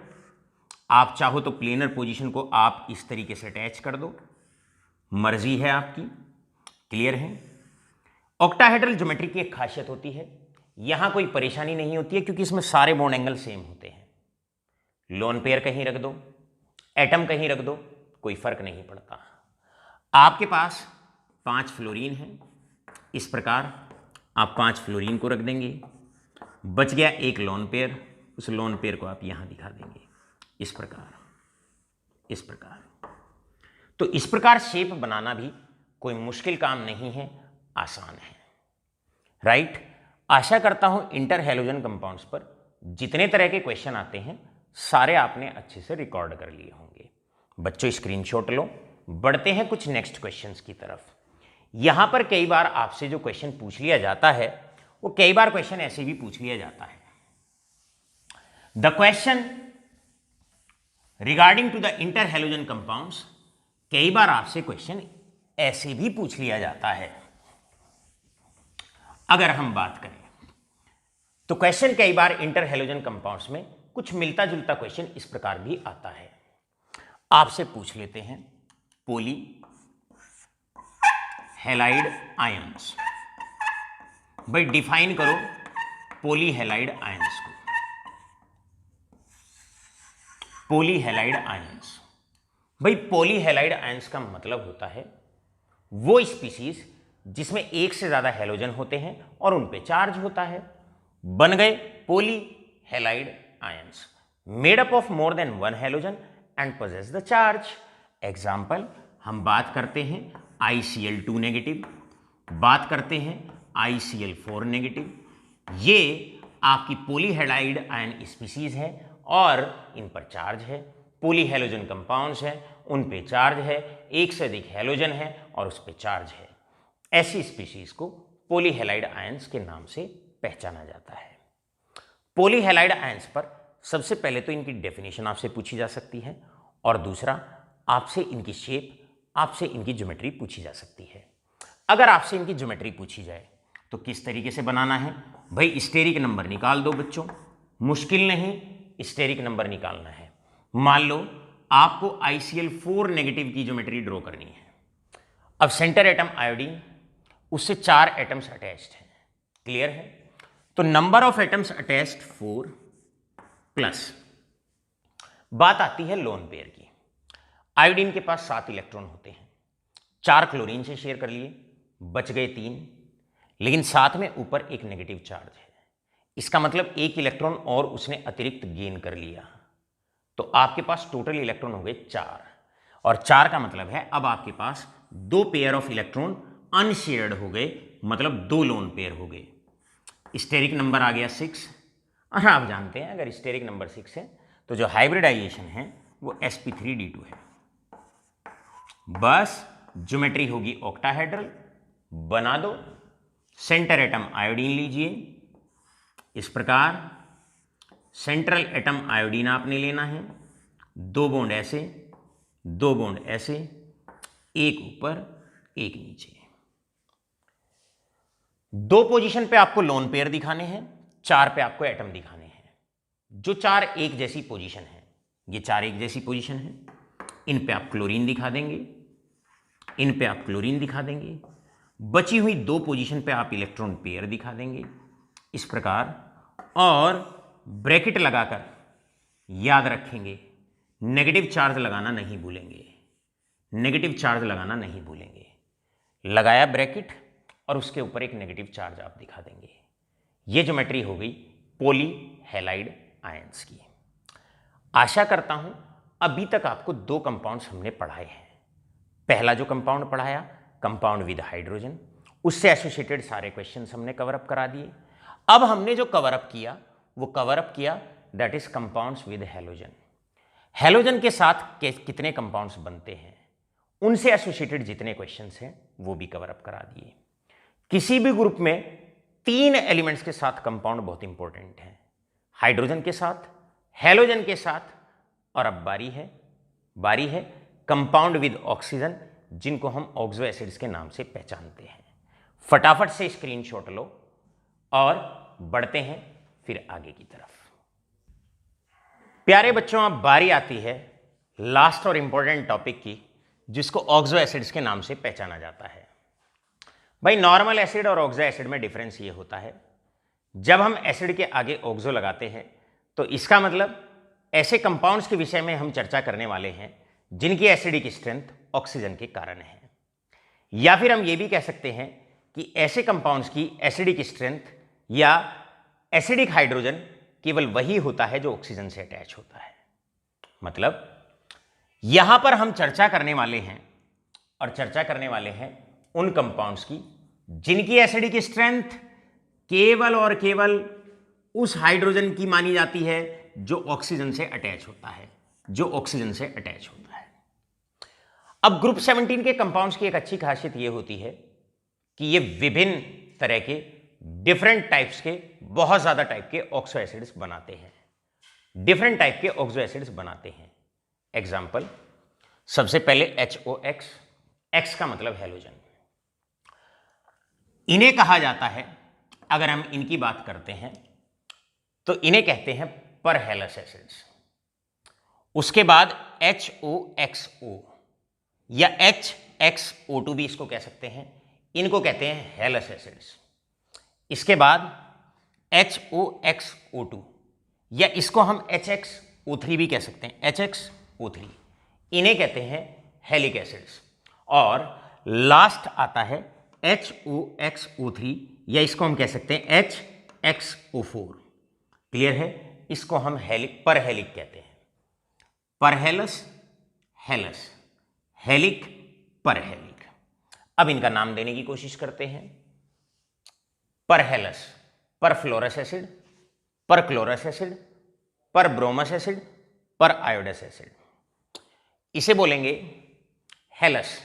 आप चाहो तो प्लेनर पोजीशन को आप इस तरीके से अटैच कर दो, मर्जी है आपकी। क्लियर है? ऑक्टाहेड्रल ज्योमेट्री की एक खासियत होती है, यहां कोई परेशानी नहीं होती है क्योंकि इसमें सारे बॉन्ड एंगल सेम होते हैं। लोन पेयर कहीं रख दो, एटम कहीं रख दो, कोई फर्क नहीं पड़ता। आपके पास 5 फ्लोरीन है, इस प्रकार आप 5 फ्लोरीन को रख देंगे। बच गया एक लोन पेयर, उस लोन पेयर को आप यहां दिखा देंगे, इस प्रकार। तो इस प्रकार शेप बनाना भी कोई मुश्किल काम नहीं है, आसान है, राइट। आशा करता हूं इंटर हैलोजन कंपाउंड्स पर जितने तरह के क्वेश्चन आते हैं सारे आपने अच्छे से रिकॉर्ड कर लिए होंगे। बच्चों स्क्रीनशॉट लो। बढ़ते हैं कुछ नेक्स्ट क्वेश्चंस की तरफ। यहां पर कई बार आपसे जो क्वेश्चन पूछ लिया जाता है वो कई बार क्वेश्चन ऐसे भी पूछ लिया जाता है। The question regarding to the inter halogen compounds, कई बार आपसे क्वेश्चन ऐसे भी पूछ लिया जाता है। अगर हम बात करें तो क्वेश्चन कई बार इंटर हैलोजन कंपाउंड्स में कुछ मिलता जुलता क्वेश्चन इस प्रकार भी आता है। आपसे पूछ लेते हैं पॉली हैलाइड आयंस। भाई डिफाइन करो पॉली हैलाइड आयंस को। पॉली हैलाइड आयंस, भाई पॉली हैलाइड आयंस का मतलब होता है वो स्पीशीज जिसमें एक से ज्यादा हैलोजन होते हैं और उन पे चार्ज होता है। बन गए poly halide ions, made up of more than 1 halogen and possess the charge. Example हम बात करते हैं ICl2 नेगेटिव, बात करते हैं ICl4 नेगेटिव। ये आपकी पॉली हैलाइड आयन स्पीशीज है और इन पर चार्ज है। पॉली हैलोजन कंपाउंड्स हैं, उन पे चार्ज है, एक से अधिक हैलोजन है और उस पे चार्ज है। ऐसी स्पीशीज को पॉलीहैलाइड आयंस के नाम से पहचाना जाता है। पॉलीहैलाइड आयंस पर सबसे पहले तो इनकी डेफिनेशन आपसे पूछी जा सकती है और दूसरा आपसे इनकी शेप, आपसे इनकी ज्योमेट्री पूछी जा सकती है। अगर आपसे इनकी ज्योमेट्री पूछी जाए तो किस तरीके से बनाना है भाई, स्टेरिक नंबर निकाल दो बच्चों, मुश्किल नहीं, स्टेरिक नंबर निकालना है। मान लो आपको ICl4 नेगेटिव की ज्योमेट्री ड्रॉ करनी है। अब सेंटर एटम आयोडीन, उससे 4 एटम्स अटैच्ड हैं, क्लियर है? तो number of atoms attached 4 plus बात आती है लोन पेयर की। आयोडीन के पास 7 इलेक्ट्रॉन होते हैं, 4 क्लोरीन से शेयर कर लिए, बच गए 3, लेकिन साथ में ऊपर एक नेगेटिव चार्ज है। इसका मतलब 1 इलेक्ट्रॉन और उसने अतिरिक्त गेन कर लिया, तो आपके पास टोटल इलेक्ट्रॉन हो गए 4, और 4 का मतलब है अब आपके पास 2 पेयर ऑफ इलेक्ट्रॉन अनशेयर्ड हो गए, मतलब 2 लोन पेयर हो गए। स्टेरिक नंबर आ गया 6, और आप जानते हैं अगर स्टेरिक नंबर 6 है तो जो हाइब्रिडाइजेशन है वो sp3d2 है। बस ज्योमेट्री होगी ऑक्टाहेड्रल, बना दो। सेंटर एटम आयोडीन लीजिए, इस प्रकार सेंट्रल एटम आयोडीन आपने लेना है, 2 बॉन्ड ऐसे, 2 बॉन्ड ऐसे, एक ऊपर एक नीचे। 2 पोजीशन पे आपको लोन पेयर दिखाने हैं, 4 पे आपको एटम दिखाने हैं। जो 4 एक जैसी पोजीशन है, ये 4 एक जैसी पोजीशन है, इन पे आप क्लोरीन दिखा देंगे, इन पे आप क्लोरीन दिखा देंगे, बची हुई 2 पोजीशन पे आप इलेक्ट्रॉन पेयर दिखा देंगे इस प्रकार, और ब्रैकेट लगाकर याद रखेंगे नेगेटिव चार्ज लगाना नहीं भूलेंगे, नेगेटिव चार्ज लगाना नहीं भूलेंगे। लगाया ब्रैकेट और उसके ऊपर एक नेगेटिव चार्ज आप दिखा देंगे। ये ज्योमेट्री हो गई पॉलीहैलाइड आयंस की। आशा करता हूं अभी तक आपको 2 कंपाउंड्स हमने पढ़ाए हैं। पहला जो कंपाउंड पढ़ाया, कंपाउंड विद हाइड्रोजन, उससे एसोसिएटेड सारे क्वेश्चंस हमने कवर अप करा दिए। अब हमने जो कवर अप किया वो कवर अप किया that is compounds with halogen. Halogen के साथ कितने कंपाउंड्स बनते हैं, उनसे एसोसिएटेड जितने क्वेश्चंस हैं वो भी कवर अप करा दिए। किसी भी ग्रुप में 3 एलिमेंट्स के साथ कंपाउंड बहुत इंपॉर्टेंट है, हाइड्रोजन के साथ, हैलोजन के साथ, और अब बारी है कंपाउंड विद ऑक्सीजन, जिनको हम ऑक्सो एसिड्स के नाम से पहचानते हैं। फटाफट से स्क्रीनशॉट लो और बढ़ते हैं फिर आगे की तरफ। प्यारे बच्चों, अब बारी आती है लास्ट और इंपॉर्टेंट टॉपिक की, जिसको ऑक्सो एसिड्स के नाम से पहचाना जाता है। भाई नॉर्मल एसिड और ऑक्सो एसिड में डिफरेंस ये होता है, जब हम एसिड के आगे ऑक्सो लगाते हैं तो इसका मतलब ऐसे कंपाउंड्स के विषय में हम चर्चा करने वाले हैं जिनकी एसिडिक स्ट्रेंथ ऑक्सीजन के कारण है, या फिर हम ये भी कह सकते हैं कि ऐसे कंपाउंड्स की एसिडिक स्ट्रेंथ या एसिडिक हाइड्रोजन केवल वही होता है जो ऑक्सीजन से अटैच होता है। मतलब यहां पर हम चर्चा करने वाले हैं उन कंपाउंड्स की जिनकी एसिडिक स्ट्रेंथ केवल और केवल उस हाइड्रोजन की मानी जाती है जो ऑक्सीजन से अटैच होता है, अब ग्रुप 17 के कंपाउंड्स की एक अच्छी खासियत यह होती है कि ये विभिन्न तरह के डिफरेंट टाइप्स के, बहुत ज्यादा टाइप के ऑक्सो एसिड्स बनाते हैं, एग्जाम्पल सबसे पहले HOX, X का मतलब हैलोजन। इन्हें कहा जाता है, अगर हम इनकी बात करते हैं तो इन्हें कहते हैं परहेलस एसिड्स। उसके बाद HOXO या HXO2 भी इसको कह सकते हैं, इनको कहते हैं हेलस एसिड्स। इसके बाद HOXO2 या इसको हम HXO3 भी कह सकते हैं, HXO3, इन्हें कहते हैं हेलिक एसिड्स। और लास्ट आता है HOXO3 या इसको हम कह सकते हैं HXO4, क्लियर है? इसको हम परहेलिक कहते हैं, परहेलस, हेलस, हेलिक, परहेलिक। अब इनका नाम देने की कोशिश करते हैं। परहेलस, परफ्लोरस एसिड, परक्लोरस एसिड, परब्रोमस एसिड, पर आयोडस एसिड। इसे बोलेंगे हेलस,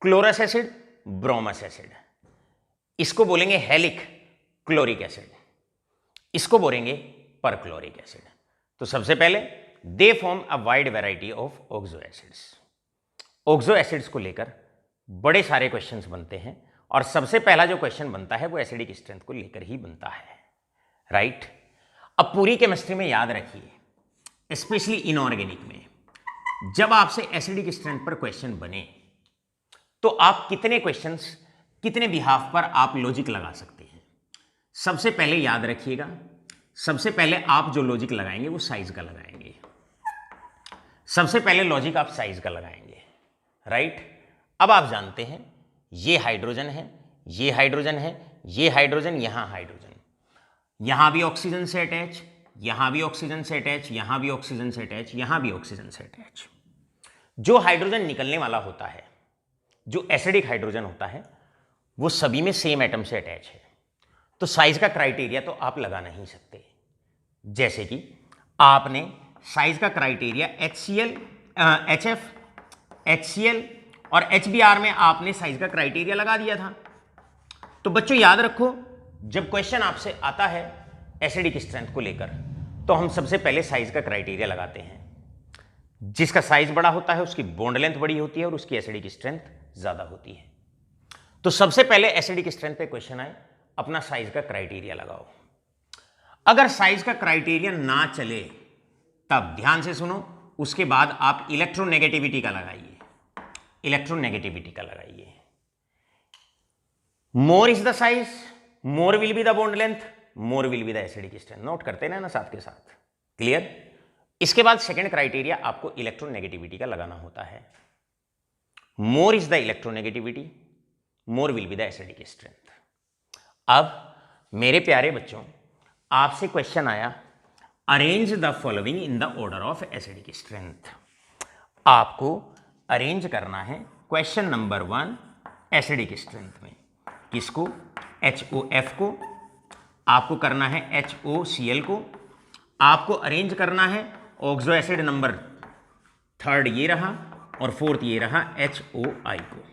क्लोरस एसिड, ब्रोमस एसिड। इसको बोलेंगे हेलिक क्लोरिक एसिड, इसको बोलेंगे परक्लोरिक एसिड। तो सबसे पहले they form a wide variety of oxo acids. Oxo acids को लेकर बड़े सारे क्वेश्चंस बनते हैं और सबसे पहला जो क्वेश्चन बनता है वो एसिडिक स्ट्रेंथ को लेकर ही बनता है, राइट। अब पूरी केमिस्ट्री में याद रखिए, स्पेशली इनऑर्गेनिक में, जब आपसे एसिडिक स्ट्रेंथ पर क्वेश्चन बने तो आप कितने क्वेश्चंस, कितने बिहाफ पर आप लॉजिक लगा सकते हैं। सबसे पहले याद रखिएगा, सबसे पहले आप जो लॉजिक लगाएंगे वो साइज का लगाएंगे। सबसे पहले लॉजिक आप साइज का लगाएंगे, राइट। अब आप जानते हैं ये हाइड्रोजन है, ये हाइड्रोजन है, ये हाइड्रोजन, यहां हाइड्रोजन, यहां भी ऑक्सीजन से अटैच, यहां भी ऑक्सीजन से अटैच, यहां भी ऑक्सीजन से अटैच, यहां भी ऑक्सीजन से अटैच। जो हाइड्रोजन निकलने वाला होता है, जो एसिडिक हाइड्रोजन होता है, वो सभी में सेम एटम से अटैच है। तो साइज का क्राइटेरिया तो आप लगा नहीं सकते। जैसे कि आपने साइज का क्राइटेरिया HCl, HF, HCl और HBr में आपने साइज का क्राइटेरिया लगा दिया था। तो बच्चों याद रखो, जब क्वेश्चन आपसे आता है एसिडिक स्ट्रेंथ को लेकर तो हम सबसे पहले साइज का क्राइटेरिया लगाते हैं। जिसका साइज बड़ा होता है उसकी बॉन्ड लेंथ बड़ी होती है और उसकी एसिडिक स्ट्रेंथ ज्यादा होती है। तो सबसे पहले एसिडिक स्ट्रेंथ पे क्वेश्चन आए, अपना साइज का क्राइटेरिया लगाओ। अगर साइज का क्राइटेरिया ना चले तब ध्यान से सुनो, उसके बाद आप इलेक्ट्रोनेगेटिविटी का लगाइए, इलेक्ट्रोनेगेटिविटी का लगाइए। मोर is the size, more will be the bond length, more will be the acidic strength. Note करते ना साथ के साथ, क्लियर। इसके बाद सेकंड क्राइटेरिया आपको इलेक्ट्रोनेगेटिविटी का लगाना होता है। मोर is the electronegativity, more will be the acidic strength. अब मेरे प्यारे बच्चों, आपसे क्वेश्चन आया arrange the following in the order of acidic strength. आपको अरेंज करना है क्वेश्चन नंबर 1 एसिडिक स्ट्रेंथ में। किसको? HOF को, आपको करना है HOCl को, आपको अरेंज करना है ऑक्सो एसिड नंबर 3 ये रहा और 4th ये रहा HOI को।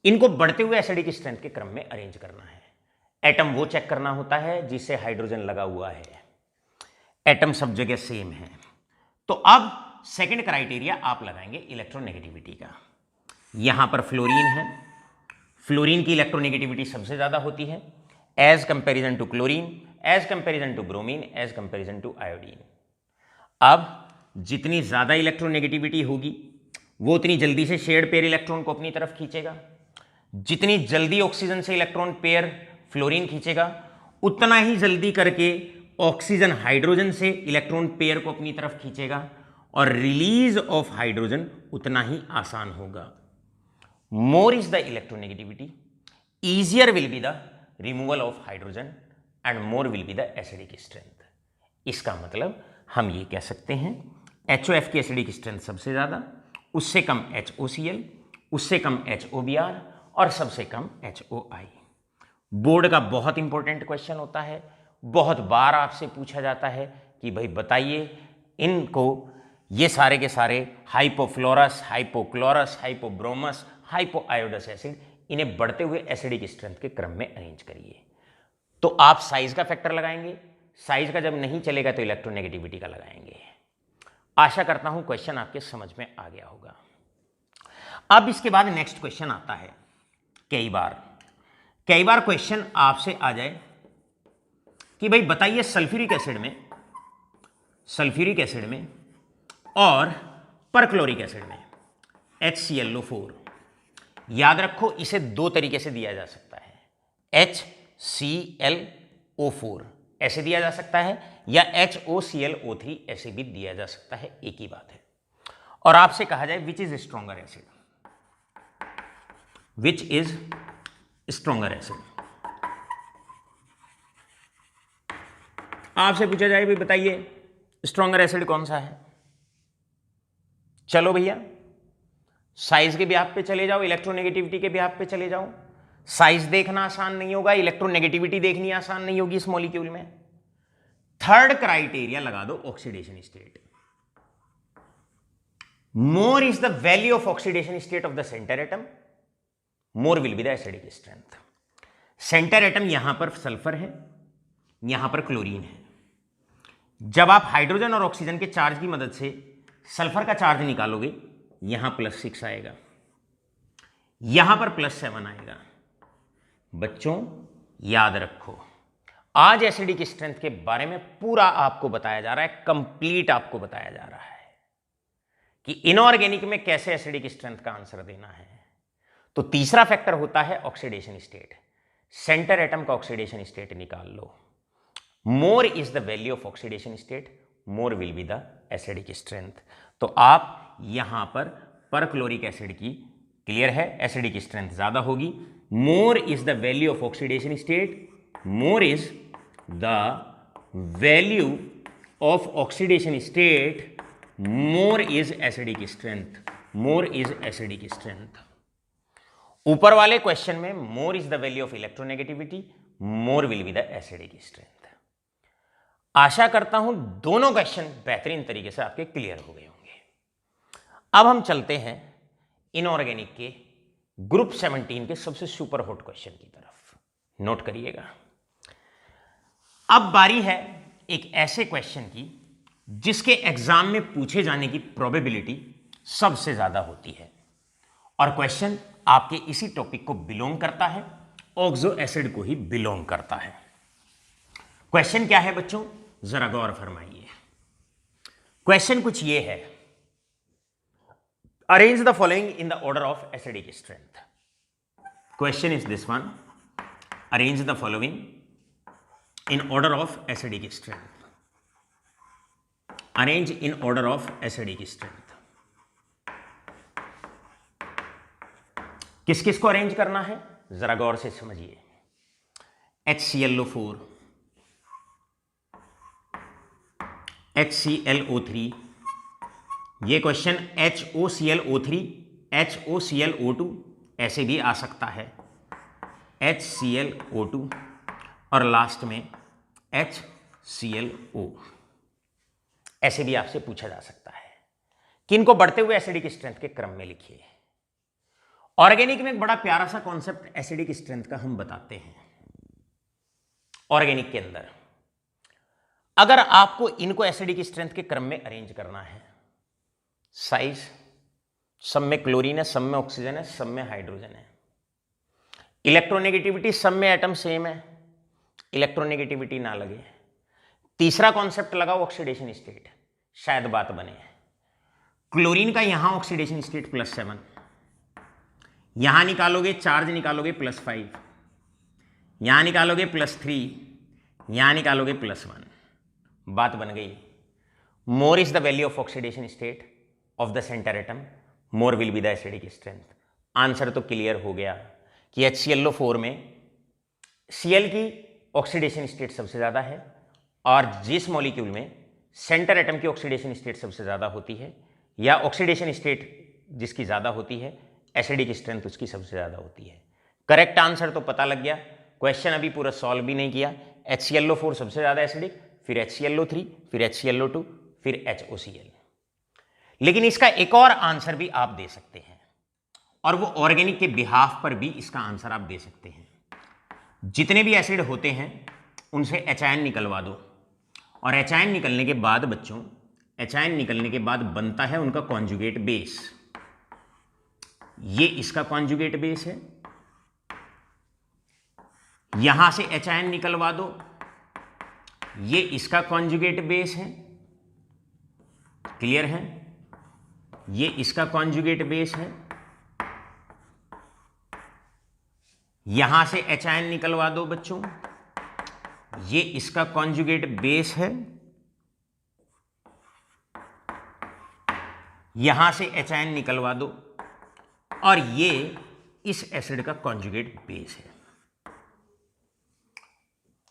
इनको बढ़ते हुए एसिडिक स्ट्रेंथ के क्रम में अरेंज करना है। एटम वो चेक करना होता है जिससे हाइड्रोजन लगा हुआ है, एटम सब जगह सेम है। तो अब सेकंड क्राइटेरिया आप लगाएंगे इलेक्ट्रोनेगेटिविटी का। यहां पर फ्लोरीन है, फ्लोरीन की इलेक्ट्रोनेगेटिविटी सबसे ज्यादा होती है as comparison to chlorine, as comparison to bromine, as comparison to iodine. अब जितनी ज्यादा इलेक्ट्रोनेगेटिविटी होगी वो उतनी जल्दी से शेयर्ड पेयर इलेक्ट्रॉन को अपनी तरफ खींचेगा। जितनी जल्दी ऑक्सीजन से इलेक्ट्रॉन पेयर फ्लोरीन खींचेगा उतना ही जल्दी करके ऑक्सीजन हाइड्रोजन से इलेक्ट्रॉन पेयर को अपनी तरफ खींचेगा और रिलीज ऑफ हाइड्रोजन उतना ही आसान होगा। मोर is the electronegativity, easier will be the removal of hydrogen and more will be the acidic strength. इसका मतलब हम ये कह सकते हैं HOF की एसिडिक स्ट्रेंथ सबसे ज्यादा, उससे कम HOCl, उससे कम HOBr और सबसे कम HOI। बोर्ड का बहुत इंपॉर्टेंट क्वेश्चन होता है, बहुत बार आपसे पूछा जाता है कि भाई बताइए इनको, ये सारे के सारे हाइपोफ्लोरस, हाइपोक्लोरस, हाइपोब्रोमस, हाइपोआयोडस एसिड, इन्हें बढ़ते हुए एसिडिक स्ट्रेंथ के क्रम में अरेंज करिए। तो आप साइज का फैक्टर लगाएंगे, साइज का जब नहीं चलेगा तो इलेक्ट्रोनेगेटिविटी का लगाएंगे। आशा करता हूं क्वेश्चन आपके समझ में आ गया होगा। अब इसके बाद नेक्स्ट क्वेश्चन आता है, कई बार क्वेश्चन आपसे आ जाए कि भाई बताइए सल्फ्यूरिक एसिड में और परक्लोरिक एसिड में HClO4, याद रखो इसे दो तरीके से दिया जा सकता है। HClO4 ऐसे दिया जा सकता है या HOClO3 ऐसे भी दिया जा सकता है, एक ही बात है। और आपसे कहा जाए which is stronger acid, which is stronger acid. आपसे पूछा जाए भी बताइए स्ट्रॉन्गर एसिड कौन सा है। चलो भैया साइज के बिहाफ पे चले जाओ, इलेक्ट्रोनेगेटिविटी के बिहाफ पे चले जाओ। साइज देखना आसान नहीं होगा, इलेक्ट्रोनेगेटिविटी देखनी आसान नहीं होगी इस मॉलिक्यूल में। थर्ड क्राइटेरिया लगा दो oxidation state. More is the value of oxidation state of the centre atom, more will be the acidic strength. Centre atom यहां पर सल्फर है, यहां पर क्लोरीन है। जब आप हाइड्रोजन और ऑक्सीजन के चार्ज की मदद से सल्फर का चार्ज निकालोगे, यहां +6 आएगा, यहां पर +7 आएगा। बच्चों याद रखो, आज एसिडिक स्ट्रेंथ के बारे में पूरा आपको बताया जा रहा है, कंप्लीट आपको बताया जा रहा है कि इनऑर्गेनिक में कैसे एसिडिक स्ट्रेंथ का आंसर देना है। तो तीसरा फैक्टर होता है ऑक्सीडेशन स्टेट। सेंटर एटम का ऑक्सीडेशन स्टेट निकाल लो। More is the value of oxidation state, more will be the acidic strength. तो आप यहां पर परक्लोरिक एसिड की, क्लियर है, एसिडिक स्ट्रेंथ ज्यादा होगी। More is the value of oxidation state, more is the value of oxidation state, more is acidic strength, more is acidic strength. ऊपर वाले क्वेश्चन में more is the value of electronegativity, more will be the acidic strength. आशा करता हूं दोनों question बेहतरीन तरीके से आपके क्लियर हो गए होंगे। अब हम चलते हैं इनऑर्गेनिक के ग्रुप 17 के सबसे सुपर हॉट क्वेश्चन की तरफ। नोट करिएगा, अब बारी है एक ऐसे क्वेश्चन की जिसके एग्जाम में पूछे जाने की प्रोबेबिलिटी सबसे ज्यादा होती है, और क्वेश्चन आपके इसी टॉपिक को बिलोंग करता है, ऑक्सो एसिड को ही बिलोंग करता है। क्वेश्चन क्या है बच्चों, जरा गौर फरमाइए। क्वेश्चन कुछ ये है, arrange the following in the order of acidic strength. Question is this one, arrange the following in order of acidic strength, arrange in order of acidic strength। किस किस को अरेंज करना है जरा गौर से समझिए। HClO4, HClO3, ये क्वेश्चन HOClO3, HOClO2 ऐसे भी आ सकता है, HClO2 और लास्ट में HClO, ऐसे भी आपसे पूछा जा सकता है कि इनको बढ़ते हुए एसिडिक स्ट्रेंथ के क्रम में लिखिए। ऑर्गेनिक में एक बड़ा प्यारा सा कॉन्सेप्ट एसिडिक स्ट्रेंथ का हम बताते हैं। ऑर्गेनिक के अंदर अगर आपको इनको एसिडिक स्ट्रेंथ के क्रम में अरेंज करना है, साइज, सब में क्लोरीन है, सब में ऑक्सीजन है, सब में हाइड्रोजन है, इलेक्ट्रोनेगेटिविटी सब में एटम सेम है, इलेक्ट्रोनेगेटिविटी ना लगे, तीसरा कॉन्सेप्ट लगाओ ऑक्सीडेशन स्टेट, शायद बात बने। क्लोरीन का यहां ऑक्सीडेशन स्टेट +7, यहां निकालोगे चार्ज निकालोगे +5, यहां निकालोगे +3, यहां निकालोगे +1, बात बन गई। मोर is the value of oxidation state of the centre atom, more will be the acidic strength. Answer तो क्लियर हो गया कि HClO4 में Cl की ऑक्सीडेशन स्टेट सबसे ज्यादा है, और जिस मॉलिक्यूल में सेंटर एटम की ऑक्सीडेशन स्टेट सबसे ज्यादा होती है, या ऑक्सीडेशन स्टेट जिसकी ज्यादा होती है, एसिडिक स्ट्रेंथ उसकी सबसे ज्यादा होती है। करेक्ट आंसर तो पता लग गया, क्वेश्चन अभी पूरा सॉल्व भी नहीं किया। HClO4 सबसे ज्यादा एसिडिक, फिर HClO3, फिर HClO2, फिर HOCl। लेकिन इसका एक और आंसर भी आप दे सकते हैं, और वो ऑर्गेनिक के बिहाफ पर भी इसका आंसर आप दे सकते हैं। जितने भी एसिड होते हैं उनसे एचायन निकलवा दो, और एचायन निकलने के बाद बच्चों, एचायन निकलने के बाद बनता है उनका कॉन्जुगेट बेस। ये इसका कॉन्जुगेट बेस है, यहां से एचायन निकलवा दो, ये इसका कॉन्जुगेट बेस है, क्लियर है, ये इसका कॉन्जुगेट बेस है, यहां से एचायन निकलवा दो बच्चों, ये इसका कॉन्जुगेट बेस है, यहां से एचायन निकलवा दो, और ये इस एसिड का कॉन्जुगेट बेस है।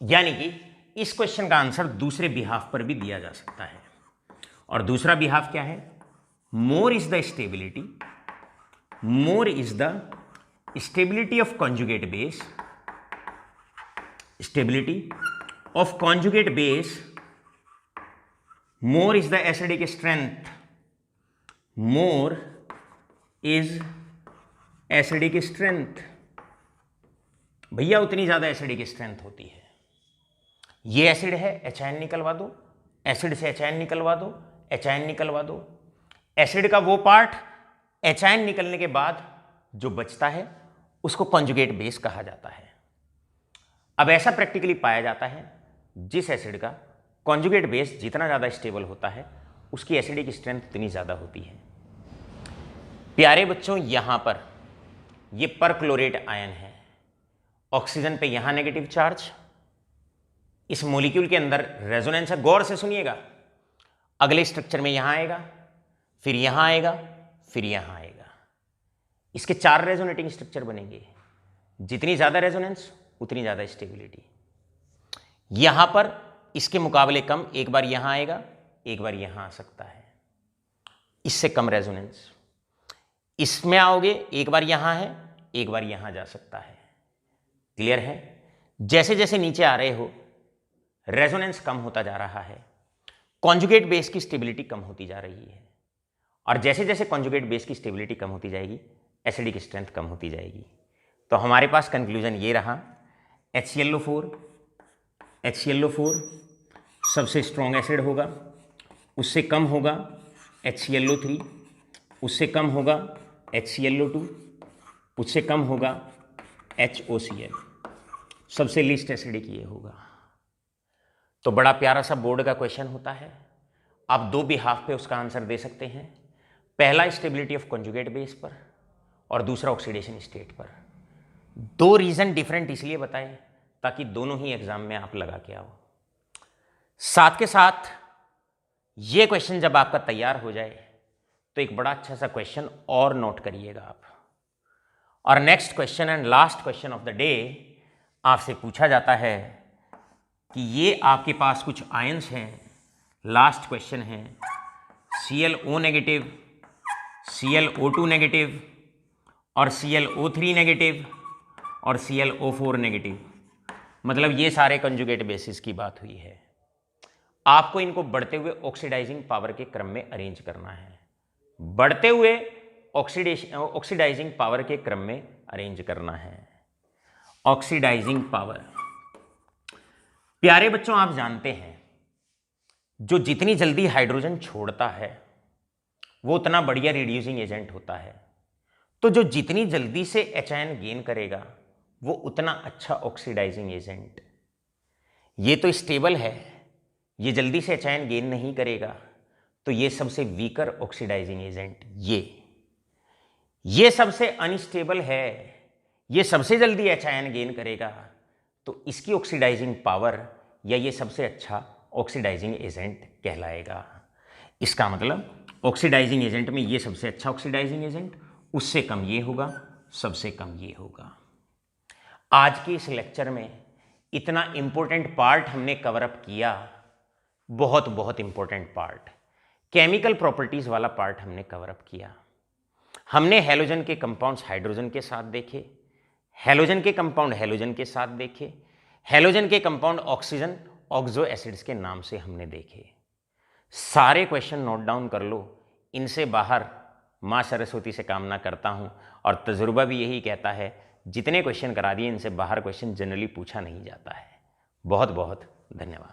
यानी कि इस क्वेश्चन का आंसर दूसरे बिहाफ पर भी दिया जा सकता है, और दूसरा बिहाफ क्या है, मोर is the stability, more is the stability of conjugate base, stability of conjugate base, more is the acidic strength, more is acidic strength, भैया उतनी ज़्यादा एसिडिक स्ट्रेंथ होती है। ये एसिड है, एच निकलवा दो, एसिड से एच निकलवा दो, एच निकलवा दो। एसिड का वो पार्ट एच निकलने के बाद जो बचता है उसको कॉन्जुगेट बेस कहा जाता है। अब ऐसा प्रैक्टिकली पाया जाता है जिस एसिड का कॉन्जुगेट बेस जितना ज़्यादा स्टेबल होता है उसकी एसिडिक स्ट्रेंथ उतनी ज़्यादा होती है। प्यारे बच्चों, यहां पर ये परक्लोरेट आयन है, ऑक्सीजन पे यहां नेगेटिव चार्ज, इस मॉलिक्यूल के अंदर रेजोनेंस है। गौर से सुनिएगा, अगले स्ट्रक्चर में यहां आएगा, फिर यहां आएगा, फिर यहां आएगा। इसके 4 रेजोनेटिंग स्ट्रक्चर बनेंगे। जितनी ज्यादा रेजोनेंस उतनी ज्यादा स्टेबिलिटी। यहां पर इसके मुकाबले कम, एक बार यहां आएगा, एक बार यहां आ सकता है, इससे कम रेजोनेंस। इसमें आओगे, एक बार यहां है, एक बार यहां जा सकता है। क्लियर है? जैसे जैसे नीचे आ रहे हो रेजोनेंस कम होता जा रहा है, कॉन्जुगेट बेस की स्टेबिलिटी कम होती जा रही है, और जैसे जैसे कॉन्जुगेट बेस की स्टेबिलिटी कम होती जाएगी एसिडिक स्ट्रेंथ कम होती जाएगी। तो हमारे पास कंक्लूजन ये रहा, HClO4 सबसे स्ट्रॉन्ग एसिड होगा, उससे कम होगा HClO3, उससे कम होगा HClO2, उससे कम होगा HOCl, सबसे लीस्ट एसिडिक ये होगा। तो बड़ा प्यारा सा बोर्ड का क्वेश्चन होता है। आप 2 बिहाफ पे उसका आंसर दे सकते हैं, पहला स्टेबिलिटी ऑफ कॉन्जुगेट बेस पर और दूसरा ऑक्सीडेशन स्टेट पर। 2 रीजन डिफरेंट इसलिए बताएं ताकि दोनों ही एग्जाम में आप लगा के आओ। साथ के साथ ये क्वेश्चन जब आपका तैयार हो जाए तो एक बड़ा अच्छा सा क्वेश्चन और नोट करिएगा आप। और next question and last question of the day आपसे पूछा जाता है कि ये आपके पास कुछ आयंस हैं, लास्ट क्वेश्चन है, ClO नेगेटिव, ClO2 नेगेटिव और ClO3 नेगेटिव और ClO4 नेगेटिव, मतलब ये सारे कंजुगेट बेसिस की बात हुई है। आपको इनको बढ़ते हुए ऑक्सीडाइजिंग पावर के क्रम में अरेंज करना है, बढ़ते हुए ऑक्सीडाइजिंग पावर के क्रम में अरेंज करना है। ऑक्सीडाइजिंग पावर, प्यारे बच्चों आप जानते हैं जो जितनी जल्दी हाइड्रोजन छोड़ता है वो उतना बढ़िया रिड्यूसिंग एजेंट होता है। तो जो जितनी जल्दी से एच आयन गेन करेगा वो उतना अच्छा ऑक्सीडाइजिंग एजेंट। ये तो स्टेबल है, ये जल्दी से एच आयन गेन नहीं करेगा, तो ये सबसे वीकर ऑक्सीडाइजिंग एजेंट। ये सबसे अनस्टेबल है, ये सबसे जल्दी एच आयन गेन करेगा, तो इसकी ऑक्सीडाइजिंग पावर या ये सबसे अच्छा ऑक्सीडाइजिंग एजेंट कहलाएगा। इसका मतलब ऑक्सीडाइजिंग एजेंट में ये सबसे अच्छा ऑक्सीडाइजिंग एजेंट, उससे कम ये होगा, सबसे कम ये होगा। आज के इस लेक्चर में इतना इंपॉर्टेंट पार्ट हमने कवर अप किया, बहुत बहुत इंपॉर्टेंट पार्ट, केमिकल प्रॉपर्टीज वाला पार्ट हमने कवर अप किया। हमने हैलोजन के कंपाउंड्स हाइड्रोजन के साथ देखे, हैलोजन के कंपाउंड हैलोजन के साथ देखे, हैलोजन के कंपाउंड ऑक्सीजन ऑक्सो एसिड्स के नाम से हमने देखे। सारे क्वेश्चन नोट डाउन कर लो, इनसे बाहर माँ सरस्वती से कामना करता हूँ, और तजुर्बा भी यही कहता है जितने क्वेश्चन करा दिए इनसे बाहर क्वेश्चन जनरली पूछा नहीं जाता है। बहुत बहुत धन्यवाद।